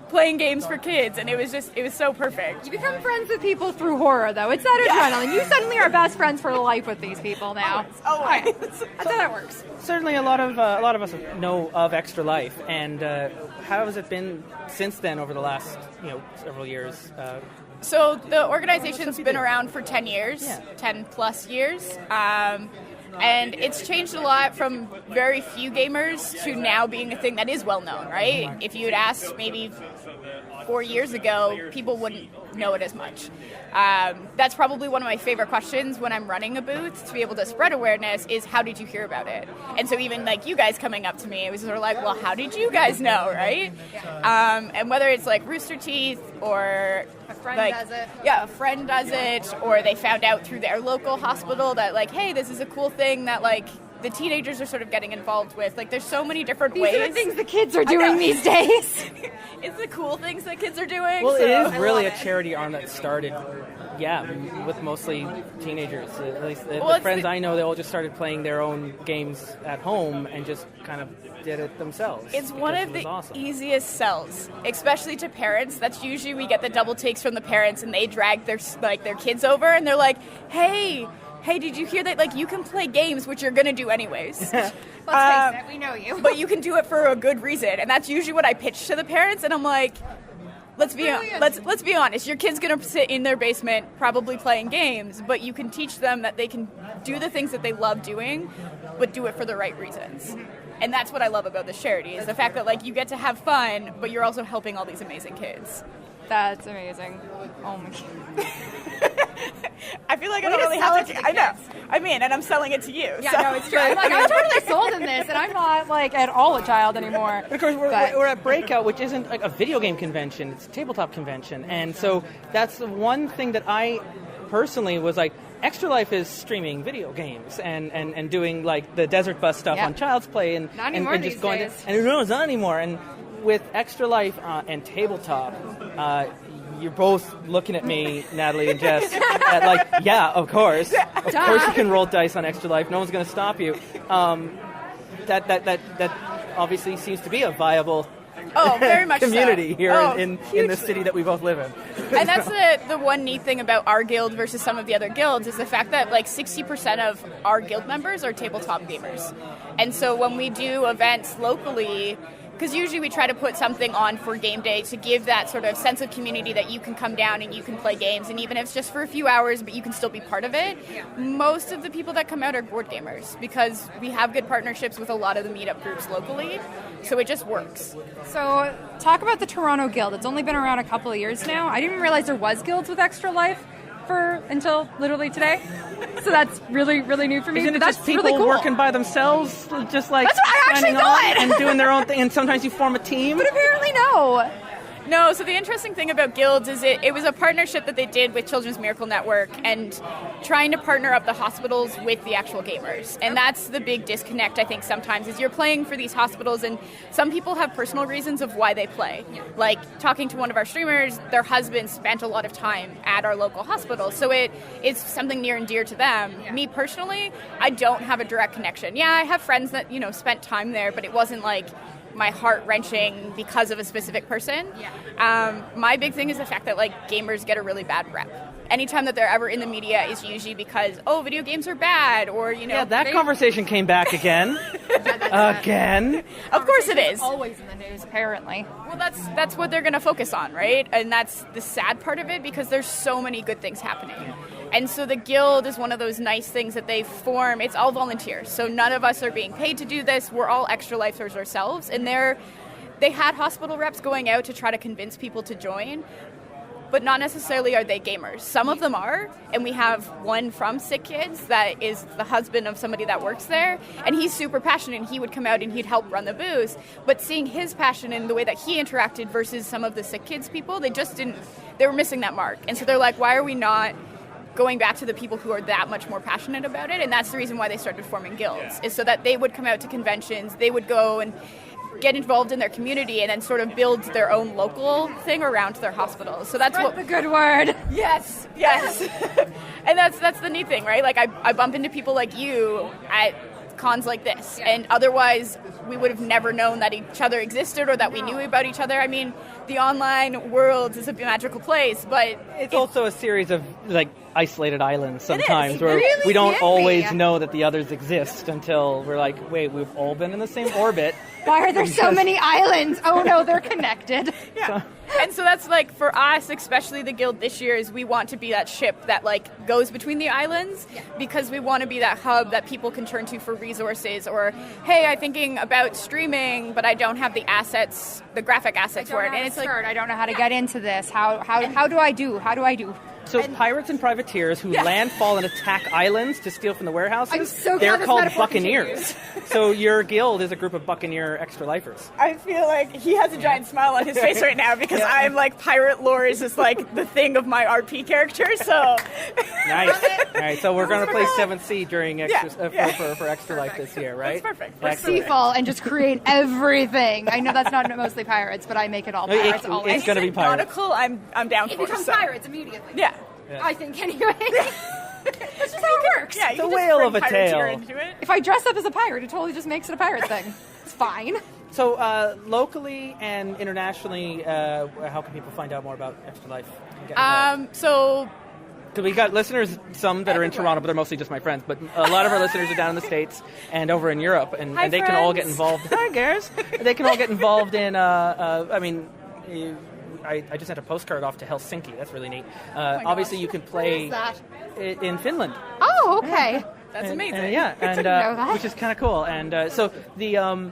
playing games for kids, and it was so perfect. You become friends with people through horror, though. It's that adrenaline. You suddenly are best friends for life with these people now. Always. That's how that works. Certainly, a lot of us know of Extra Life, and how has it been since then over the last several years? So the organization's been around for 10 years, Yeah. 10 plus years. And it's changed a lot from very few gamers to now being a thing that is well known, right? If you had asked maybe 4 years ago, people wouldn't know it as much. That's probably one of my favorite questions when I'm running a booth, to be able to spread awareness, is how did you hear about it? And so even you guys coming up to me, it was sort of well, how did you guys know, right? And whether it's Rooster Teeth or a friend does it. Yeah, a friend does it, or they found out through their local hospital that hey, this is a cool thing that the teenagers are sort of getting involved with. There's so many different ways. These are the things the kids are doing these days. It's the cool things that kids are doing. Well, so it is I really a love it. charity arm that started, with mostly teenagers. At least the Well, it's friends the- I know, they all just started playing their own games at home and just kind of did it themselves. It's one because of it was the awesome. easiest sells, especially to parents. That's usually we get the double takes from the parents, and they drag their kids over, and they're like, hey, did you hear that? You can play games, which you're gonna do anyways. Let's face it, we know you. But you can do it for a good reason, and that's usually what I pitch to the parents. And I'm like, let's be honest. Your kid's gonna sit in their basement, probably playing games, but you can teach them that they can do the things that they love doing, but do it for the right reasons. And that's what I love about this charity, is the fact that you get to have fun, but you're also helping all these amazing kids. That's amazing. Oh my God. I feel like I Way don't to really sell have it to. to the I know. kids. I mean, and I'm selling it to you. Yeah, so. no, it's true. I'm totally sold in this, and I'm not at all a child anymore. Of course, we're But- at Breakout, which isn't a video game convention; it's a tabletop convention, and so that's the one thing that I personally was Extra Life is streaming video games and doing the Desert Bus stuff Yeah. on Child's Play and Not anymore and just these going days. and no, it's not anymore. And with Extra Life and tabletop, you're both looking at me, Natalie and Jess, yeah, of course you can roll dice on Extra Life. No one's going to stop you. That obviously seems to be a viable very much community so. here Oh, in the hugely. city that we both live in. And that's the one neat thing about our guild versus some of the other guilds, is the fact that 60% of our guild members are tabletop gamers. And so when we do events locally, because usually we try to put something on for game day to give that sort of sense of community that you can come down and you can play games, and even if it's just for a few hours, but you can still be part of it. Most of the people that come out are board gamers because we have good partnerships with a lot of the meetup groups locally, so it just works. So talk about the Toronto Guild. It's only been around a couple of years now. I didn't realize there was guilds with Extra Life until literally today. So that's really, really new for me. Isn't it that's just people really cool. working by themselves, just like That's what I actually signing on thought! and doing their own thing, and sometimes you form a team? But apparently no. No, so the interesting thing about guilds is it was a partnership that they did with Children's Miracle Network and trying to partner up the hospitals with the actual gamers. And that's the big disconnect, I think, sometimes, is you're playing for these hospitals and some people have personal reasons of why they play. Like, talking to one of our streamers, their husband spent a lot of time at our local hospital, so it's something near and dear to them. Me personally, I don't have a direct connection. Yeah, I have friends that, spent time there, but it wasn't like my heart wrenching because of a specific person. My big thing is the fact that gamers get a really bad rep. Anytime that they're ever in the media is usually because video games are bad, or that conversation came back again. Again. Of course it is. Always in the news, apparently. Well, that's what they're going to focus on, right? And that's the sad part of it because there's so many good things happening. And so the guild is one of those nice things that they form. It's all volunteer, so none of us are being paid to do this. We're all extra lifers ourselves, and they had hospital reps going out to try to convince people to join, but not necessarily are they gamers. Some of them are, and we have one from Sick Kids that is the husband of somebody that works there, and he's super passionate, and he would come out and he'd help run the booth, but seeing his passion and the way that he interacted versus some of the Sick Kids people, they were missing that mark. And so they're like, why are we not going back to the people who are that much more passionate about it? And that's the reason why they started forming guilds, is so that they would come out to conventions, they would go and get involved in their community and then sort of build their own local thing around their hospitals. So that's Spread the good word. Yes. And that's the neat thing, right? Like I bump into people like you at cons like this, and otherwise we would have never known that each other existed or that we knew about each other. I mean, the online world is a magical place, but it's also a series of isolated islands sometimes where really we don't can always be. know that the others exist until we're like, wait, we've all been in the same orbit. Why are there so many islands? Oh no, they're connected. Yeah. And so that's for us, especially the guild this year, is we want to be that ship that goes between the islands, because we want to be that hub that people can turn to for resources, or hey, I'm thinking about streaming but I don't have the assets, the graphic assets for it, and it's I don't know how to get into this. How do I do? So pirates and privateers who landfall and attack islands to steal from the warehouses, I'm so glad they're this called metaphor buccaneers. So your guild is a group of buccaneer extra lifers. I feel like he has a giant smile on his face right now because I'm pirate lore is just the thing of my RP character. So nice. All right, so we're going to play 7th Sea during for Extra Life this year, right? That's perfect. Excellent. Seafall and just create everything. I know that's not mostly pirates, but I make it all pirates. It's going to be pirates. Nautical, I'm down It for. becomes pirates immediately. Yeah. I think anyway. That's just how it works. Yeah, you The can just whale bring of a pirateer tale. into it. If I dress up as a pirate, it totally just makes it a pirate thing. It's fine. So locally and internationally, how can people find out more about Extra Life? And get involved? So Because we got listeners, some that are in Toronto, but they're mostly just my friends. But a lot of our listeners are down in the States and over in Europe, and they can all get involved. Hi, Gareth. They can all get involved in. I just sent a postcard off to Helsinki. That's really neat. Obviously, you can play in Finland. Oh, okay. that's amazing. And know that. which is kind of cool. And so the.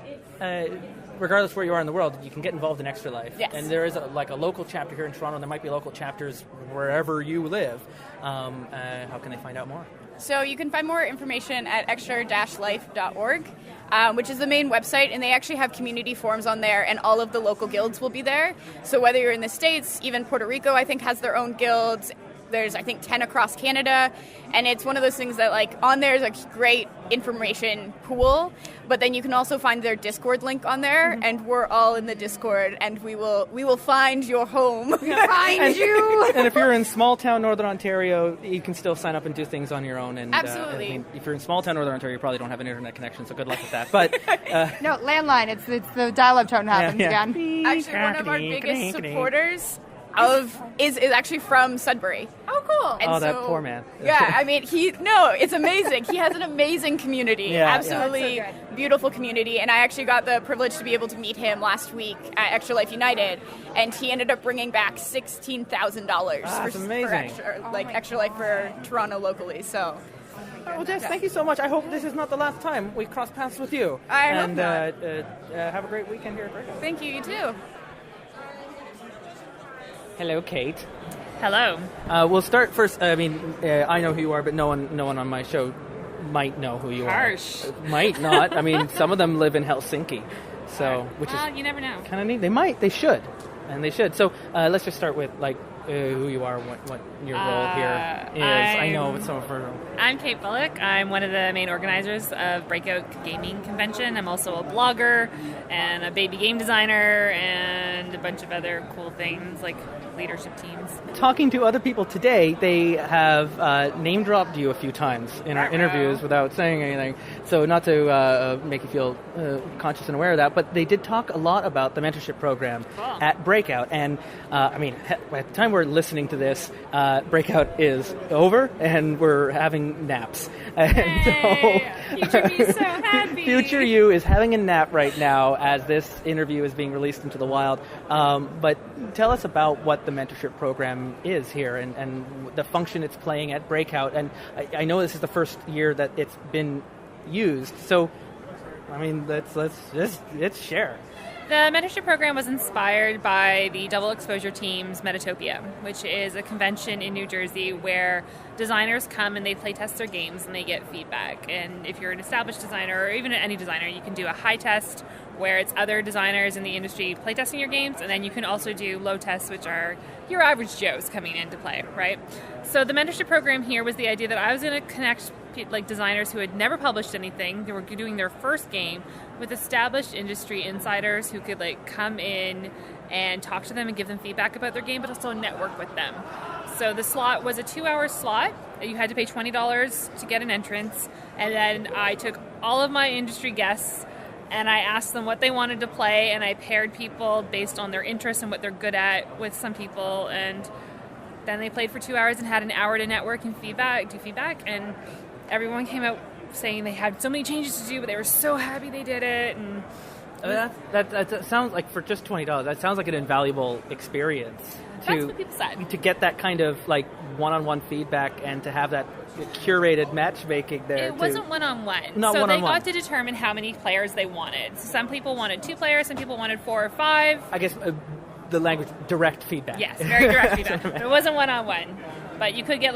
Regardless where you are in the world, you can get involved in Extra Life. Yes. And there is a local chapter here in Toronto, and there might be local chapters wherever you live. How can they find out more? So you can find more information at extra-life.org, which is the main website, and they actually have community forums on there, and all of the local guilds will be there. So whether you're in the States, even Puerto Rico, I think, has their own guilds. There's, I think, 10 across Canada, and it's one of those things that, on there is a great information pool, but then you can also find their Discord link on there, and we're all in the Discord, and we will find your home. Find you! And if you're in small town Northern Ontario, you can still sign up and do things on your own. And Absolutely. If you're in small town Northern Ontario, you probably don't have an internet connection, so good luck with that. But No, landline. It's the dial-up tone happens again. Actually, one of our biggest supporters is actually from Sudbury. Oh, cool. And that poor man. Yeah, I mean, it's amazing. He has an amazing community. Yeah, Absolutely yeah. That's so beautiful community, and I actually got the privilege to be able to meet him last week at Extra Life United, and he ended up bringing back $16,000 That's for amazing. Extra Life for Toronto locally. So. Well, Jess, thank you so much. I hope this is not the last time we cross paths with you. I hope and not. Have a great weekend here at Breakout. Thank you. You too. Hello, Kate. Hello. We'll start first. I know who you are, but no one on my show might know who you Harsh. are. Might not. I mean, some of them live in Helsinki, so which is you never know. kind of neat. They might. They should. And they should. So let's just start with who you are, what your role here is. I know it's some of her. I'm Kate Bullock. I'm one of the main organizers of Breakout Gaming Convention. I'm also a blogger and a baby game designer and a bunch of other cool things like leadership teams. Talking to other people today, they have name dropped you a few times in our interviews without saying anything. So not to make you feel conscious and aware of that, but they did talk a lot about the mentorship program at Breakout. And by the time we're listening to this, Breakout is over and we're having naps. Hey, future me is so happy. Future you is having a nap right now as this interview is being released into the wild. But tell us about what the mentorship program is here and the function it's playing at Breakout. And I know this is the first year that it's been used. So, let's share. The mentorship program was inspired by the Double Exposure Team's Metatopia, which is a convention in New Jersey where designers come and they play test their games and they get feedback. And if you're an established designer or even any designer, you can do a high test where it's other designers in the industry playtesting your games, and then you can also do low tests, which are your average Joes coming in to play, right? So the mentorship program here was the idea that I was going to connect designers who had never published anything, they were doing their first game, with established industry insiders who could come in and talk to them and give them feedback about their game, but also network with them. So the slot was a 2-hour slot. You had to pay $20 to get an entrance, and then I took all of my industry guests and I asked them what they wanted to play, and I paired people based on their interests and what they're good at with some people, and then they played for 2 hours and had an hour to network and do feedback, and everyone came out saying they had so many changes to do, but they were so happy they did it. And that sounds like, for just $20, that sounds like an invaluable experience. That's what people said. To get that kind of one-on-one feedback and to have that curated matchmaking there. It wasn't one-on-one. Not so one-on-one. They got to determine how many players they wanted. So some people wanted 2 players, some people wanted 4 or 5. I guess the language, direct feedback. Yes, very direct feedback. But it wasn't one-on-one. But you could get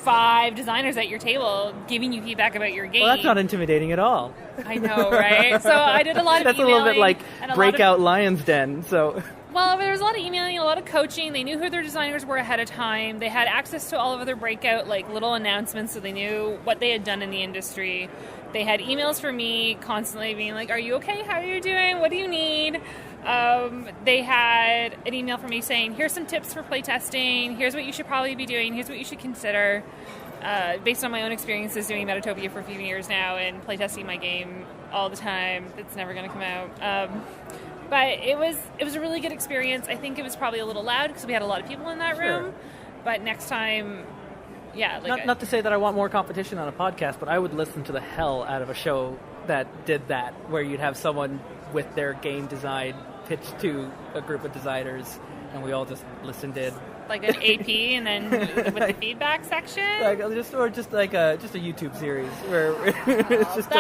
5 designers at your table giving you feedback about your game. Well, that's not intimidating at all. I know, right? So I did a lot of that's emailing. That's a little bit like Breakout Lion's Den. So. Well, there was a lot of emailing, a lot of coaching. They knew who their designers were ahead of time. They had access to all of their Breakout little announcements, so they knew what they had done in the industry. They had emails from me constantly being like, "Are you okay? How are you doing? What do you need?" They had an email from me saying, "Here's some tips for playtesting. Here's what you should probably be doing. Here's what you should consider." Based on my own experiences doing Metatopia for a few years now and playtesting my game all the time, it's never going to come out. But it was a really good experience. I think it was probably a little loud because we had a lot of people in that room. But next time, yeah. Not to say that I want more competition on a podcast, but I would listen to the hell out of a show that did that, where you'd have someone with their game design pitched to a group of designers, and we all just listened in. Like an AP, and then with the feedback section, just a YouTube series where it's just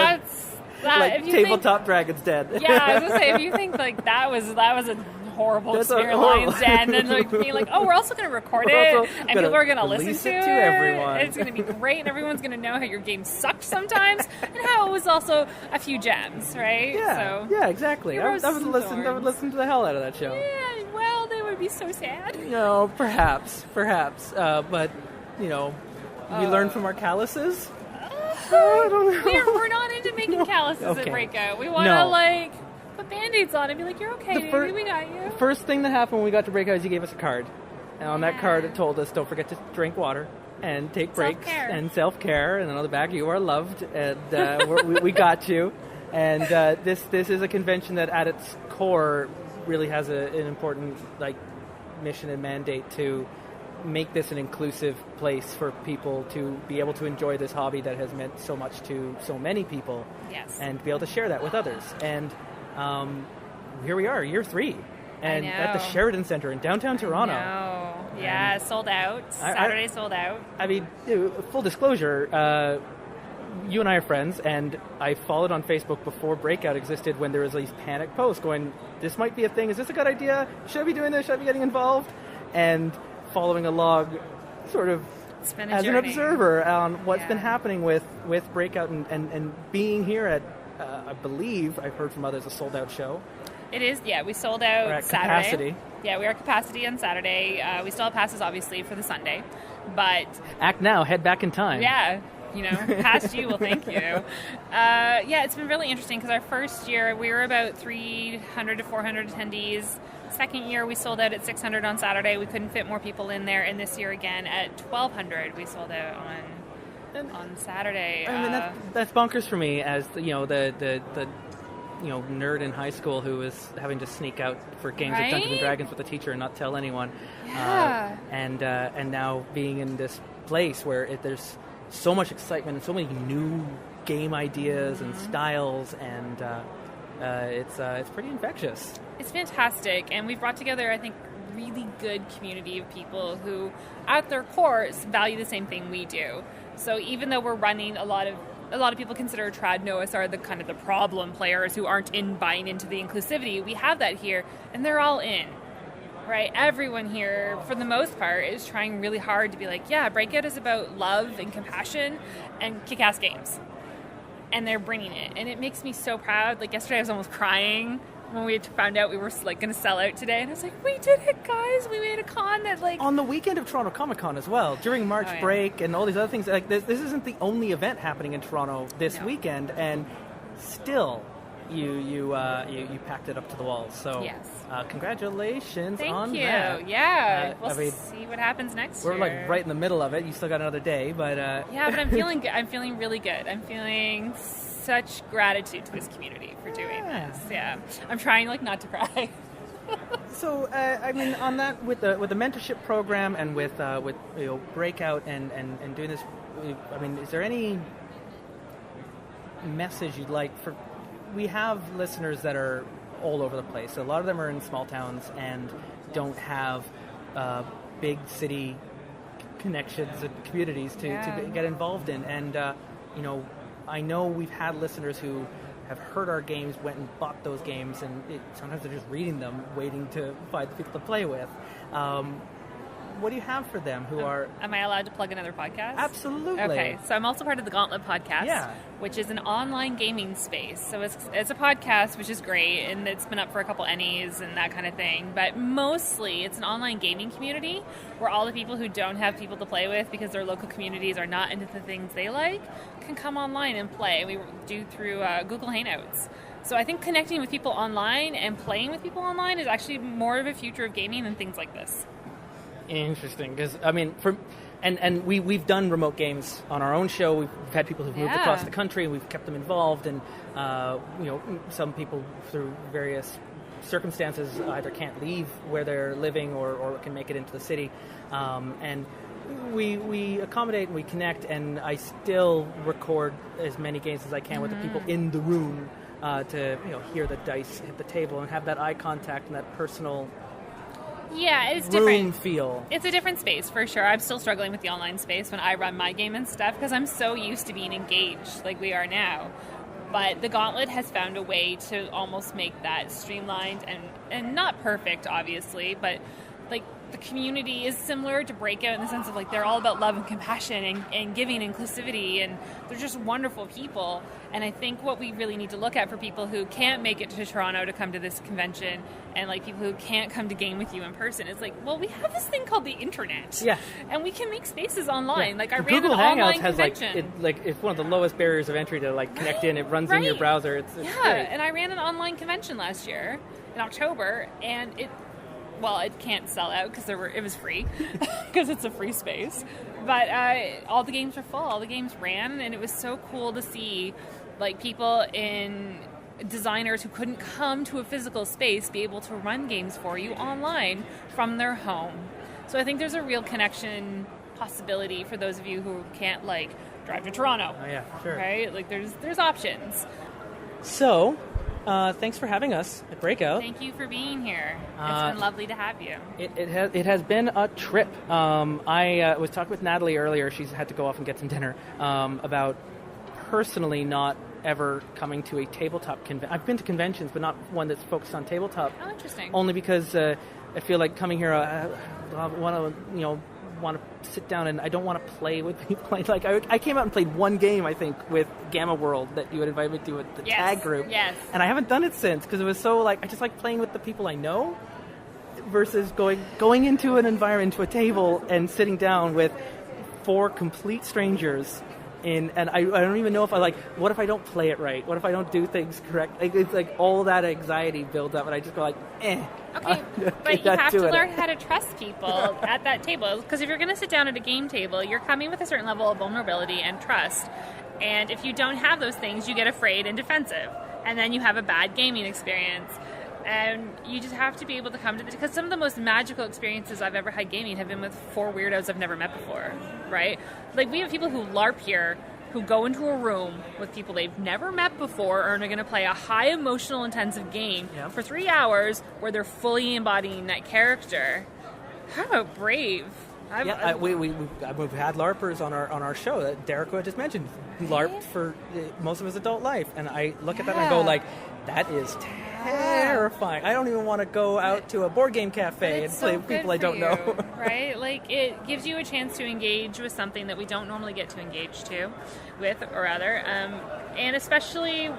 Tabletop Dragon's Den. Yeah, I was gonna say, if you think that was a horrible experience, Lion's Den, and being oh, we're also gonna record it, and people are gonna listen to it. Everyone. It's gonna be great, and everyone's gonna know how your game sucked sometimes, and how it was also a few gems, right? Yeah, so, exactly. I would listen to the hell out of that show. Yeah, well, they would be so sad. No, perhaps, but we learn from our calluses. I don't know. We're not into making calluses at Breakout. We want to put Band-Aids on and be like, "You're okay, dude. We got you." The first thing that happened when we got to Breakout is you gave us a card, and on that card it told us, "Don't forget to drink water and take breaks and self-care." And then on the back, "You are loved," and we got you. And this is a convention that at its core really has an important mission and mandate to make this an inclusive place for people to be able to enjoy this hobby that has meant so much to so many people. Yes. And be able to share that with others. And here we are, year 3. And at the Sheridan Center in downtown Toronto. Yeah, sold out. Saturday sold out. I mean, full disclosure, you and I are friends, and I followed on Facebook before Breakout existed when there was these panic posts going, this might be a thing, is this a good idea? Should I be doing this? Should I be getting involved? And following along sort of as an observer on what's been happening with Breakout and being here at, I believe, I've heard from others, a sold-out show. It is, we sold out Saturday. Capacity. Yeah, we are at capacity on Saturday. We still have passes, obviously, for the Sunday, but... Act now, head back in time. Yeah, past you will thank you. It's been really interesting because our first year, we were about 300 to 400 attendees. Second year, we sold out at 600 on Saturday. We couldn't fit more people in there, and this year again at 1,200, we sold out on Saturday. I mean, that's bonkers for me as the nerd in high school who was having to sneak out for games of Dungeons and Dragons with a teacher and not tell anyone. Yeah. And now being in this place where there's so much excitement and so many new game ideas and styles, and it's pretty infectious. It's fantastic, and we've brought together, I think, really good community of people who, at their core, value the same thing we do. So even though we're running a lot of people consider trad Noahs are the kind of the problem players who aren't buying into the inclusivity. We have that here, and they're all in, right? Everyone here, for the most part, is trying really hard to be like, Breakout is about love and compassion and kick-ass games. And they're bringing it. And it makes me so proud. Like, yesterday I was almost crying when we found out we were going to sell out today, and I was like, we did it, guys. We made a con that on the weekend of Toronto Comic Con as well, during March break and all these other things. Like this isn't the only event happening in Toronto this weekend, and still you packed it up to the walls. So congratulations on that. Thank you. Yeah, we'll see what happens next year. We're like right in the middle of it. You still got another day, but but I'm feeling good. I'm feeling really good. I'm feeling such gratitude to this community for doing this. Yeah, I'm trying not to cry. So I mean, on that with the mentorship program and with Breakout and doing this, I mean, is there any message you'd like for? We have listeners that are all over the place. So a lot of them are in small towns and don't have big city connections and communities to get involved in. And I know we've had listeners who have heard our games, went and bought those games, and sometimes they're just reading them, waiting to find the people to play with. What do you have for them who are... Am I allowed to plug another podcast? Absolutely. Okay, so I'm also part of the Gauntlet podcast, which is an online gaming space. So it's a podcast, which is great, and it's been up for a couple Ennies and that kind of thing. But mostly, it's an online gaming community where all the people who don't have people to play with because their local communities are not into the things they like can come online and play. We do through Google Hangouts. So I think connecting with people online and playing with people online is actually more of a future of gaming than things like this. Interesting, because I mean, we've done remote games on our own show. We've had people who've moved across the country, and we've kept them involved. And some people through various circumstances either can't leave where they're living or can make it into the city. And we accommodate and we connect. And I still record as many games as I can with the people in the room to hear the dice hit the table and have that eye contact and that personal. Yeah, it's different. Feel. It's a different space for sure. I'm still struggling with the online space when I run my game and stuff because I'm so used to being engaged like we are now. But the Gauntlet has found a way to almost make that streamlined and not perfect, obviously, but like the community is similar to Breakout in the sense of like they're all about love and compassion and giving inclusivity, and they're just wonderful people. And I think what we really need to look at for people who can't make it to Toronto to come to this convention and like people who can't come to game with you in person is like, well, we have this thing called the internet. Yeah. And we can make spaces online. Yeah. Like I ran Google an online convention. It's one of the lowest barriers of entry to like connect in. It runs in your browser. It's great. And I ran an online convention last year in October, and it can't sell out because it was free because it's a free space. But all the games were full. All the games ran, and it was so cool to see like people designers who couldn't come to a physical space be able to run games for you online from their home. So I think there's a real connection possibility for those of you who can't like drive to Toronto. Oh yeah, sure. Right? Like there's options. So, thanks for having us at Breakout. Thank you for being here. It's been lovely to have you. It has been a trip. I was talking with Natalie earlier. She's had to go off and get some dinner about personally not ever coming to a tabletop convention. I've been to conventions, but not one that's focused on tabletop. Oh, interesting. Only because I feel like coming here, I want to sit down and I don't want to play with people. Like I came out and played one game, I think, with Gamma World that you had invited me to with the tag group. Yes. And I haven't done it since because it was so like I just like playing with the people I know versus going into an environment, to a table and sitting down with 4 complete strangers. And I don't even know if what if I don't play it right? What if I don't do things correct? Like, it's like all that anxiety builds up and I just go like, Okay, but you have to learn how to trust people at that table. Because if you're going to sit down at a game table, you're coming with a certain level of vulnerability and trust. And if you don't have those things, you get afraid and defensive. And then you have a bad gaming experience. And you just have to be able to come to because some of the most magical experiences I've ever had gaming have been with 4 weirdos I've never met before, right? Like, we have people who LARP here who go into a room with people they've never met before and are going to play a high emotional intensive game for 3 hours where they're fully embodying that character. How brave. We've had LARPers on our show that Derek just mentioned. LARPed for most of his adult life, and I look at that and I go like, that is terrifying. I don't even want to go out to a board game cafe and play with people I don't know. Right? Like, it gives you a chance to engage with something that we don't normally get to engage with, and especially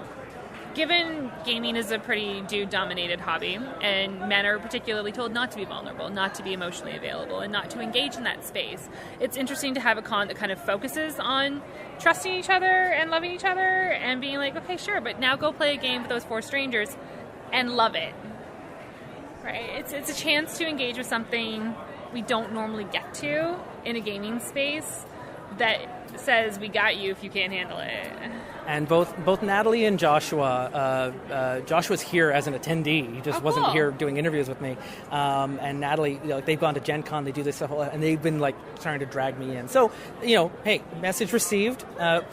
given gaming is a pretty dude-dominated hobby, and men are particularly told not to be vulnerable, not to be emotionally available, and not to engage in that space. It's interesting to have a con that kind of focuses on trusting each other and loving each other and being like, okay, sure, but now go play a game with those 4 strangers and love it. Right? It's a chance to engage with something we don't normally get to in a gaming space that says we got you if you can't handle it. And both Natalie and Joshua, Joshua's here as an attendee. He just wasn't here doing interviews with me. And Natalie, they've gone to Gen Con, they do this whole, and they've been like trying to drag me in. So, hey, message received.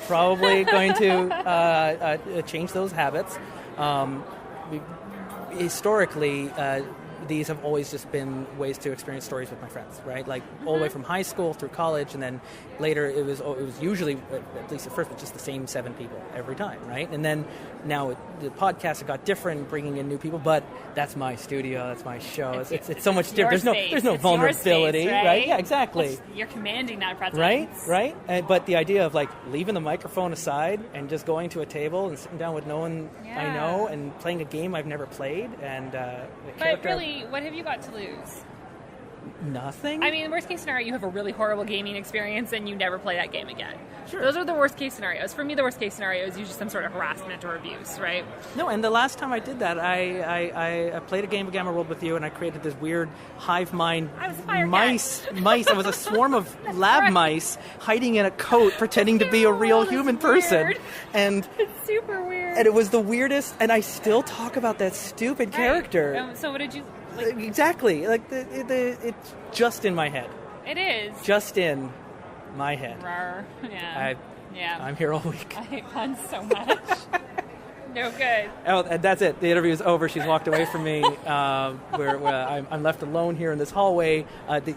Probably going to change those habits. Historically, these have always just been ways to experience stories with my friends, right? Like all the way from high school through college, and then later it was usually, at least at first, just the same 7 people every time, right? And then now the podcast got different, bringing in new people, but that's my studio, that's my show. It's so much different. There's no vulnerability, space, right? Yeah, exactly. You're commanding that presence, right. But the idea of like leaving the microphone aside and just going to a table and sitting down with no one I know and playing a game I've never played, and but really, what have you got to lose? Nothing. I mean, worst case scenario, you have a really horrible gaming experience and you never play that game again. Sure. Those are the worst case scenarios. For me, the worst case scenario is usually some sort of harassment or abuse, right? No, and the last time I did that, I played a game of Gamma World with you, and I created this weird hive mind mice. It was a swarm of lab mice hiding in a coat, pretending to be a real human person. And it's super weird. And it was the weirdest, and I still talk about that stupid character. So what did you... Exactly. Like, it's just in my head. It is. Just in my head. Rawr. Yeah. I'm here all week. I hate puns so much. No good. Oh, and that's it. The interview is over. She's walked away from me. I'm left alone here in this hallway.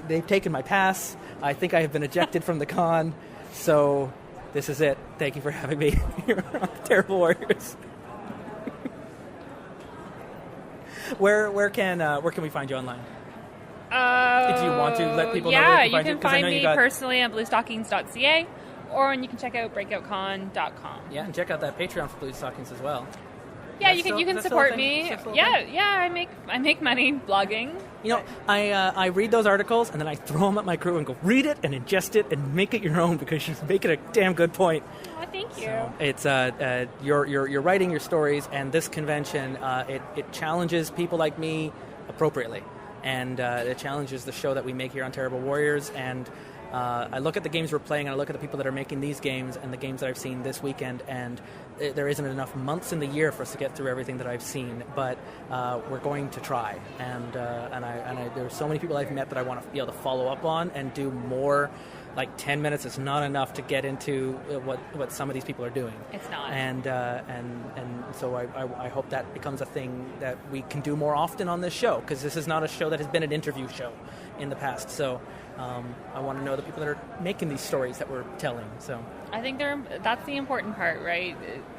They've taken my pass. I think I have been ejected from the con. So this is it. Thank you for having me here on Terrible Warriors. Where can we find you online? If you want to let people know where you can find me personally on bluestockings.ca, or you can check out breakoutcon.com. Yeah, and check out that Patreon for Blue Stockings as well. Yeah, you can support me. I make money blogging. I read those articles and then I throw them at my crew and go, read it and ingest it and make it your own, because she's making a damn good point. Oh, thank you. So it's you're writing your stories, and this convention it challenges people like me appropriately, and it challenges the show that we make here on Terrible Warriors. And I look at the games we're playing, and I look at the people that are making these games and the games that I've seen this weekend, and there isn't enough months in the year for us to get through everything that I've seen, but we're going to try. And there's so many people I've met that I want to be able to follow up on and do more. Like 10 minutes is not enough to get into what some of these people are doing. It's not. And so I hope that becomes a thing that we can do more often on this show, because this is not a show that has been an interview show in the past. So I want to know the people that are making these stories that we're telling. So I think that's the important part, right?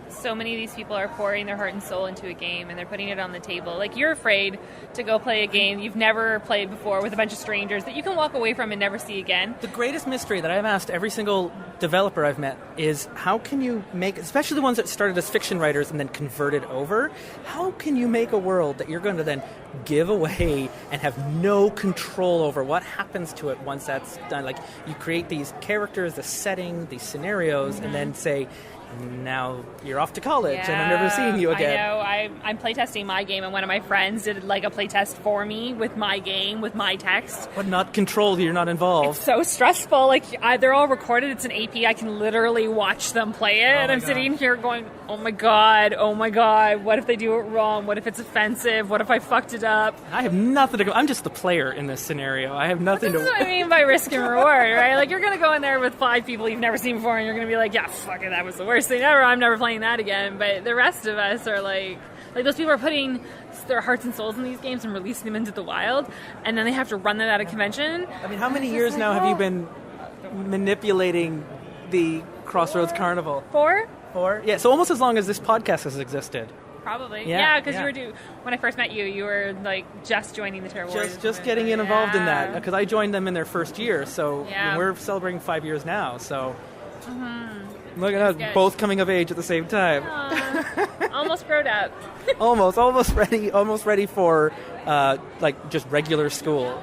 So many of these people are pouring their heart and soul into a game, and they're putting it on the table. Like, you're afraid to go play a game you've never played before with a bunch of strangers that you can walk away from and never see again. The greatest mystery that I've asked every single developer I've met is, how can you make, especially the ones that started as fiction writers and then converted over, how can you make a world that you're going to then give away and have no control over what happens to it once that's done? Like, you create these characters, the setting, these scenarios, and then say, now you're off to college and I'm never seeing you again. I know. I'm playtesting my game, and one of my friends did like a playtest for me with my game, with my text. But not controlled, you're not involved. It's so stressful. Like, they're all recorded. It's an AP. I can literally watch them play it. And I'm sitting here going, oh my god, what if they do it wrong? What if it's offensive? What if I fucked it up? I have nothing to go. I'm just the player in this scenario. I have nothing This is what I mean by risk and reward, right? Like, you're going to go in there with 5 people you've never seen before, and you're going to be like, yeah, fuck it, that was the worst thing ever. I'm never playing that again. But the rest of us are like those people are putting their hearts and souls in these games and releasing them into the wild, and then they have to run them at a convention. I mean, how many years now have you been manipulating the Crossroads Carnival? 4? Yeah, so almost as long as this podcast has existed. Probably. Yeah, because you were when I first met you, you were like just joining the Terror Warriors. Just getting involved in that, because I joined them in their first year, so we're celebrating 5 years now, so... Look at us, both coming of age at the same time. Almost grown up. almost ready for like just regular school.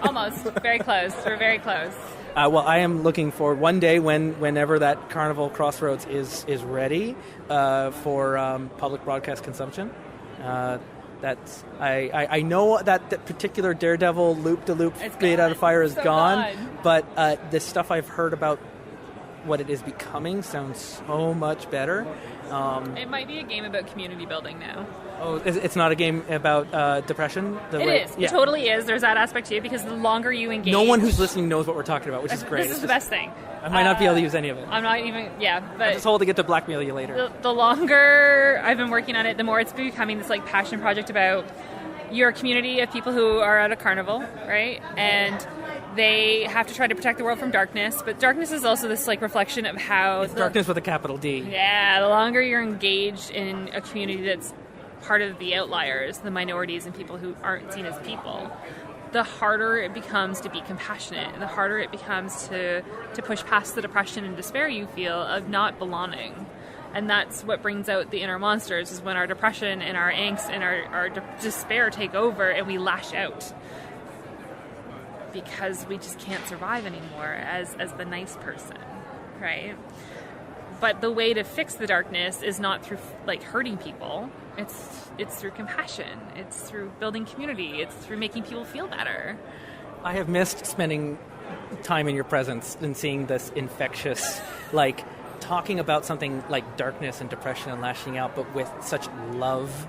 Almost, very close. We're very close. Well, I am looking for one day whenever that Carnival Crossroads is ready for public broadcast consumption. That's I know that particular Daredevil loop-de-loop Made Out of Fire is gone, but the stuff I've heard about what it is becoming sounds so much better. It might be a game about community building now. Oh, it's not a game about depression? It is. Yeah. It totally is. There's that aspect too, because the longer you engage... No one who's listening knows what we're talking about, which is great. This is the best thing. I might not be able to use any of it. I'm not even... Yeah, but... I'm just holding it to blackmail you later. The longer I've been working on it, the more it's becoming this like passion project about your community of people who are at a carnival, right? And... they have to try to protect the world from darkness, but darkness is also this like reflection of how... It's darkness with a capital D. Yeah, the longer you're engaged in a community that's part of the outliers, the minorities and people who aren't seen as people, the harder it becomes to be compassionate, and the harder it becomes to push past the depression and despair you feel of not belonging. And that's what brings out the inner monsters, is when our depression and our angst and our despair take over and we lash out. Because we just can't survive anymore as the nice person, right? But the way to fix the darkness is not through like hurting people. It's through compassion. It's through building community. It's through making people feel better. I have missed spending time in your presence and seeing this infectious, like talking about something like darkness and depression and lashing out, but with such love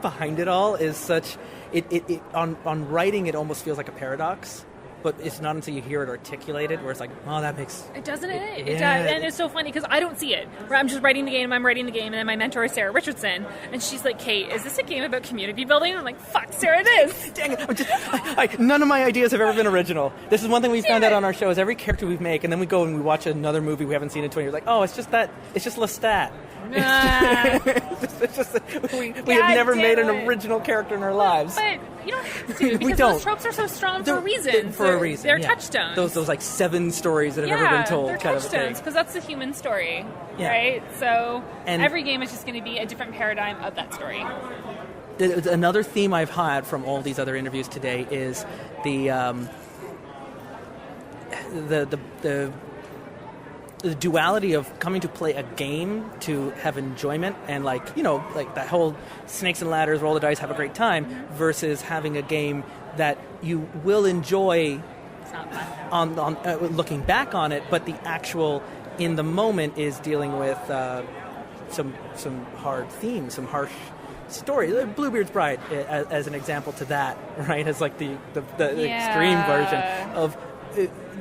behind it all is such... It on writing, it almost feels like a paradox, but it's not until you hear it articulated where it's like, oh, that makes... It doesn't it? It does. And it's so funny because I don't see it. Where I'm just writing the game, and then my mentor is Sarah Richardson, and she's like, Kate, is this a game about community building? I'm like, fuck, Sarah, it is. Dang it. None of my ideas have ever been original. This is one thing we found out on our show, is every character we make, and then we go and we watch another movie we haven't seen in 20 years, like, oh, it's just Lestat. We have never made an original character in our lives. But you don't have to, because those tropes are so strong for a reason. They're touchstones. Those like 7 stories that have ever been told. They're kind of touchstones, because that's the human story, right? So and every game is just going to be a different paradigm of that story. Another theme I've had from all these other interviews today is the duality of coming to play a game to have enjoyment and like that whole snakes and ladders, roll the dice, have a great time, versus having a game that you will enjoy on looking back on it, but the actual in the moment is dealing with some hard themes, some harsh story. Bluebeard's Bride as an example to that, right? As like the extreme version of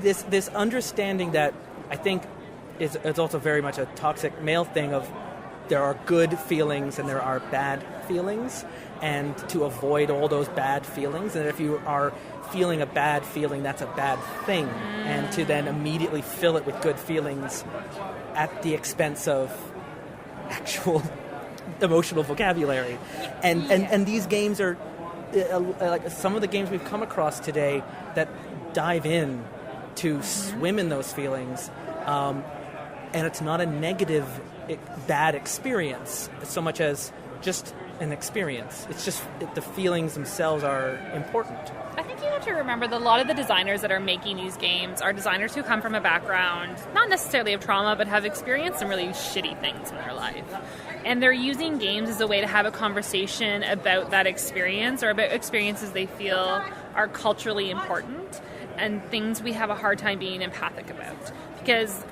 this understanding that I think is also very much a toxic male thing of there are good feelings and there are bad feelings, and to avoid all those bad feelings, and if you are feeling a bad feeling, that's a bad thing, and to then immediately fill it with good feelings at the expense of actual emotional vocabulary. And these games are like some of the games we've come across today that dive in to swim in those feelings, and it's not a negative bad experience so much as just an experience. It's just the feelings themselves are important. I think you have to remember that a lot of the designers that are making these games are designers who come from a background, not necessarily of trauma, but have experienced some really shitty things in their life. And they're using games as a way to have a conversation about that experience or about experiences they feel are culturally important and things we have a hard time being empathic about. Because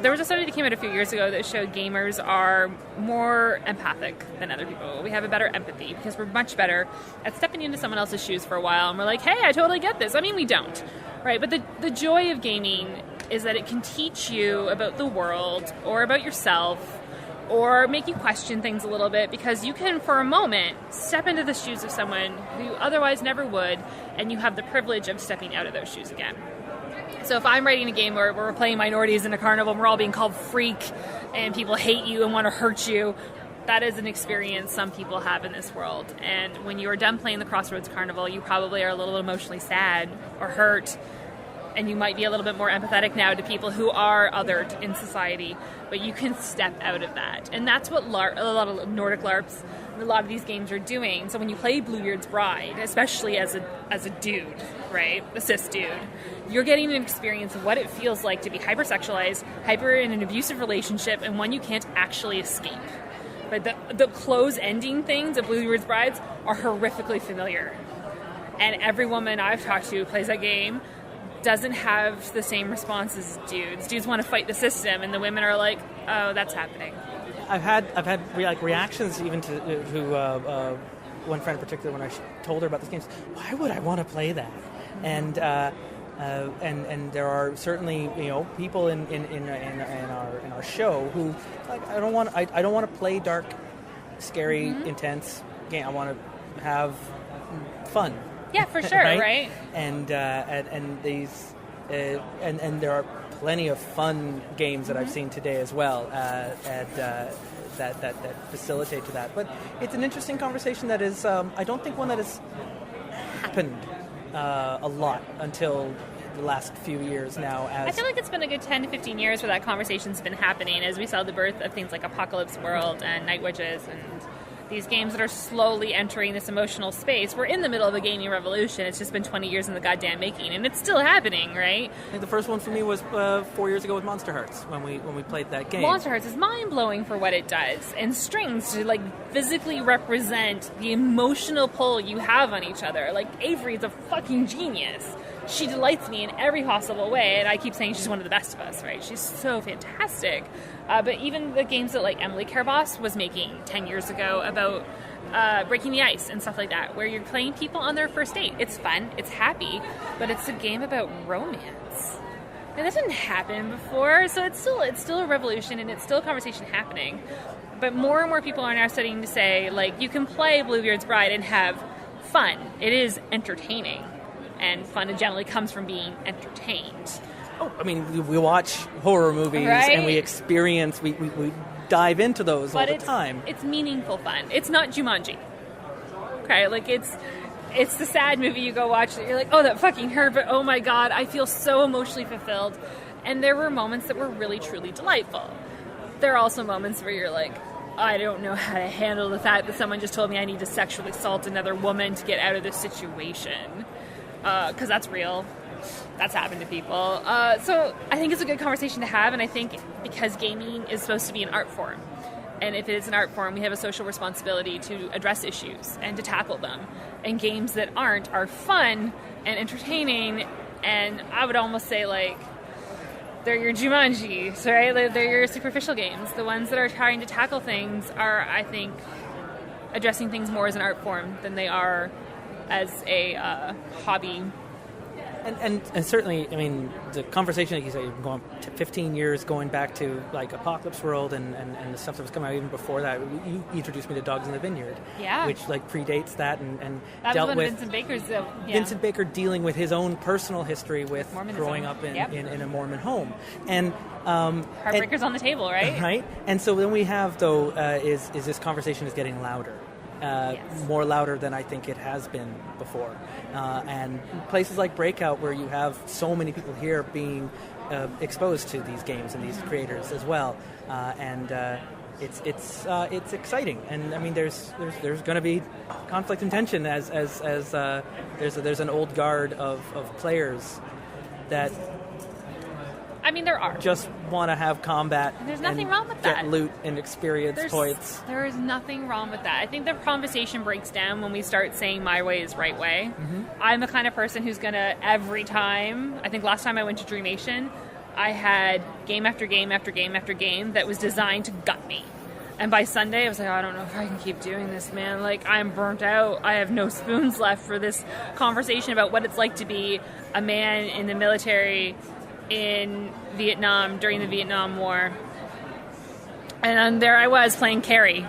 there was a study that came out a few years ago that showed gamers are more empathic than other people. We have a better empathy because we're much better at stepping into someone else's shoes for a while and we're like, hey, I totally get this. I mean, we don't, right? But the joy of gaming is that it can teach you about the world or about yourself or make you question things a little bit because you can, for a moment, step into the shoes of someone who otherwise never would, and you have the privilege of stepping out of those shoes again. So if I'm writing a game where we're playing minorities in a carnival and we're all being called freak and people hate you and want to hurt you, that is an experience some people have in this world. And when you are done playing the Crossroads Carnival, you probably are a little emotionally sad or hurt, and you might be a little bit more empathetic now to people who are othered in society, but you can step out of that. And that's what a lot of Nordic LARPs, a lot of these games are doing. So when you play Bluebeard's Bride, especially as a dude, right, a cis dude, you're getting an experience of what it feels like to be hypersexualized, hyper in an abusive relationship, and one you can't actually escape. But the close-ending things of Bluebeard's Brides are horrifically familiar. And every woman I've talked to who plays that game doesn't have the same response as dudes. Dudes want to fight the system, and the women are like, "Oh, that's happening." I've had reactions even to one friend in particular when I told her about this game. Why would I want to play that? And there are certainly people in our show who like I don't want to play dark, scary, intense game. I want to have fun. Yeah, for sure, right? And these and there are plenty of fun games that I've seen today as well that facilitate to that. But it's an interesting conversation that is I don't think one that has happened a lot until the last few years now. I feel like it's been a good 10 to 15 years where that conversation's been happening as we saw the birth of things like Apocalypse World and Night Witches and these games that are slowly entering this emotional space. We're in the middle of a gaming revolution. It's just been 20 years in the goddamn making, and it's still happening, right? I think the first one for me was 4 years ago with Monster Hearts when we played that game. Monster Hearts is mind-blowing for what it does, and strings to like physically represent the emotional pull you have on each other. Like Avery's a fucking genius. She delights me in every possible way, and I keep saying she's one of the best of us, right? She's so fantastic. But even the games that like Emily Caraboss was making 10 years ago about breaking the ice and stuff like that, where you're playing people on their first date. It's fun, it's happy, but it's a game about romance. And that didn't happen before, so it's still a revolution and it's still a conversation happening. But more and more people are now starting to say, like, you can play Bluebeard's Bride and have fun. It is entertaining. And fun generally comes from being entertained. Oh, I mean, we watch horror movies and we experience, we dive into those all the time. It's meaningful fun. It's not Jumanji. Okay, like it's the sad movie you go watch that you're like, oh, that fucking hurt, but oh my god, I feel so emotionally fulfilled. And there were moments that were really, truly delightful. There are also moments where you're like, I don't know how to handle the fact that someone just told me I need to sexually assault another woman to get out of this situation. Because that's real. That's happened to people. So I think it's a good conversation to have, and I think because gaming is supposed to be an art form, and if it is an art form, we have a social responsibility to address issues and to tackle them. And games that aren't are fun and entertaining, and I would almost say, like, they're your Jumanjis, right? They're your superficial games. The ones that are trying to tackle things are, I think, addressing things more as an art form than they are as a hobby. And certainly, I mean, the conversation, like you say, going to 15 years, going back to like Apocalypse World and the stuff that was coming out even before that. You introduced me to Dogs in the Vineyard, which like predates that and that dealt was with Vincent Baker's. Vincent Baker dealing with his own personal history with Mormonism. growing up in a Mormon home, and Heartbreakers on the table, right? Right, and so then we have though is this conversation is getting louder. More louder than I think it has been before. And places like Breakout, where you have so many people here being exposed to these games and these creators as well, and it's exciting. And I mean, there's going to be conflict and tension as there's an old guard of players that. I mean, there are. Just want to have combat. And there's nothing wrong with get that. Loot and experience points. There is nothing wrong with that. I think the conversation breaks down when we start saying my way is right way. Mm-hmm. I'm the kind of person who's going to, every time, I think last time I went to Dreamation, I had game after game after game after game that was designed to gut me. And by Sunday, I was like, I don't know if I can keep doing this, man. Like, I'm burnt out. I have no spoons left for this conversation about what it's like to be a man in the military in Vietnam during the Vietnam War. And there I was playing Carrie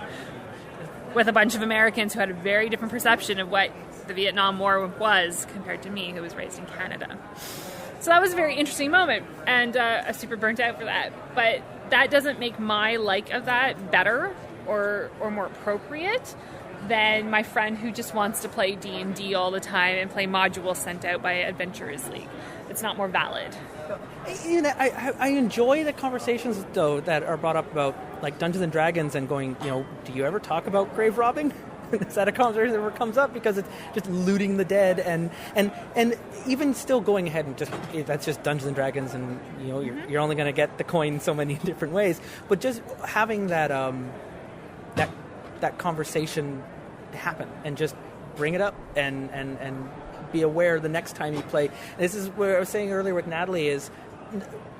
with a bunch of Americans who had a very different perception of what the Vietnam War was compared to me, who was raised in Canada. So that was a very interesting moment, and I was super burnt out for that. But that doesn't make my like of that better or more appropriate than my friend who just wants to play D&D all the time and play modules sent out by Adventurers League. It's not more valid. You know, I enjoy the conversations, though, that are brought up about, like, Dungeons & Dragons and going, you know, do you ever talk about grave robbing? Is that a conversation that ever comes up? Because it's just looting the dead and even still going ahead and just, that's just Dungeons & Dragons and, you know, you're only going to get the coin so many different ways. But just having that that conversation happen and just bring it up and be aware the next time you play. This is where I was saying earlier with Natalie is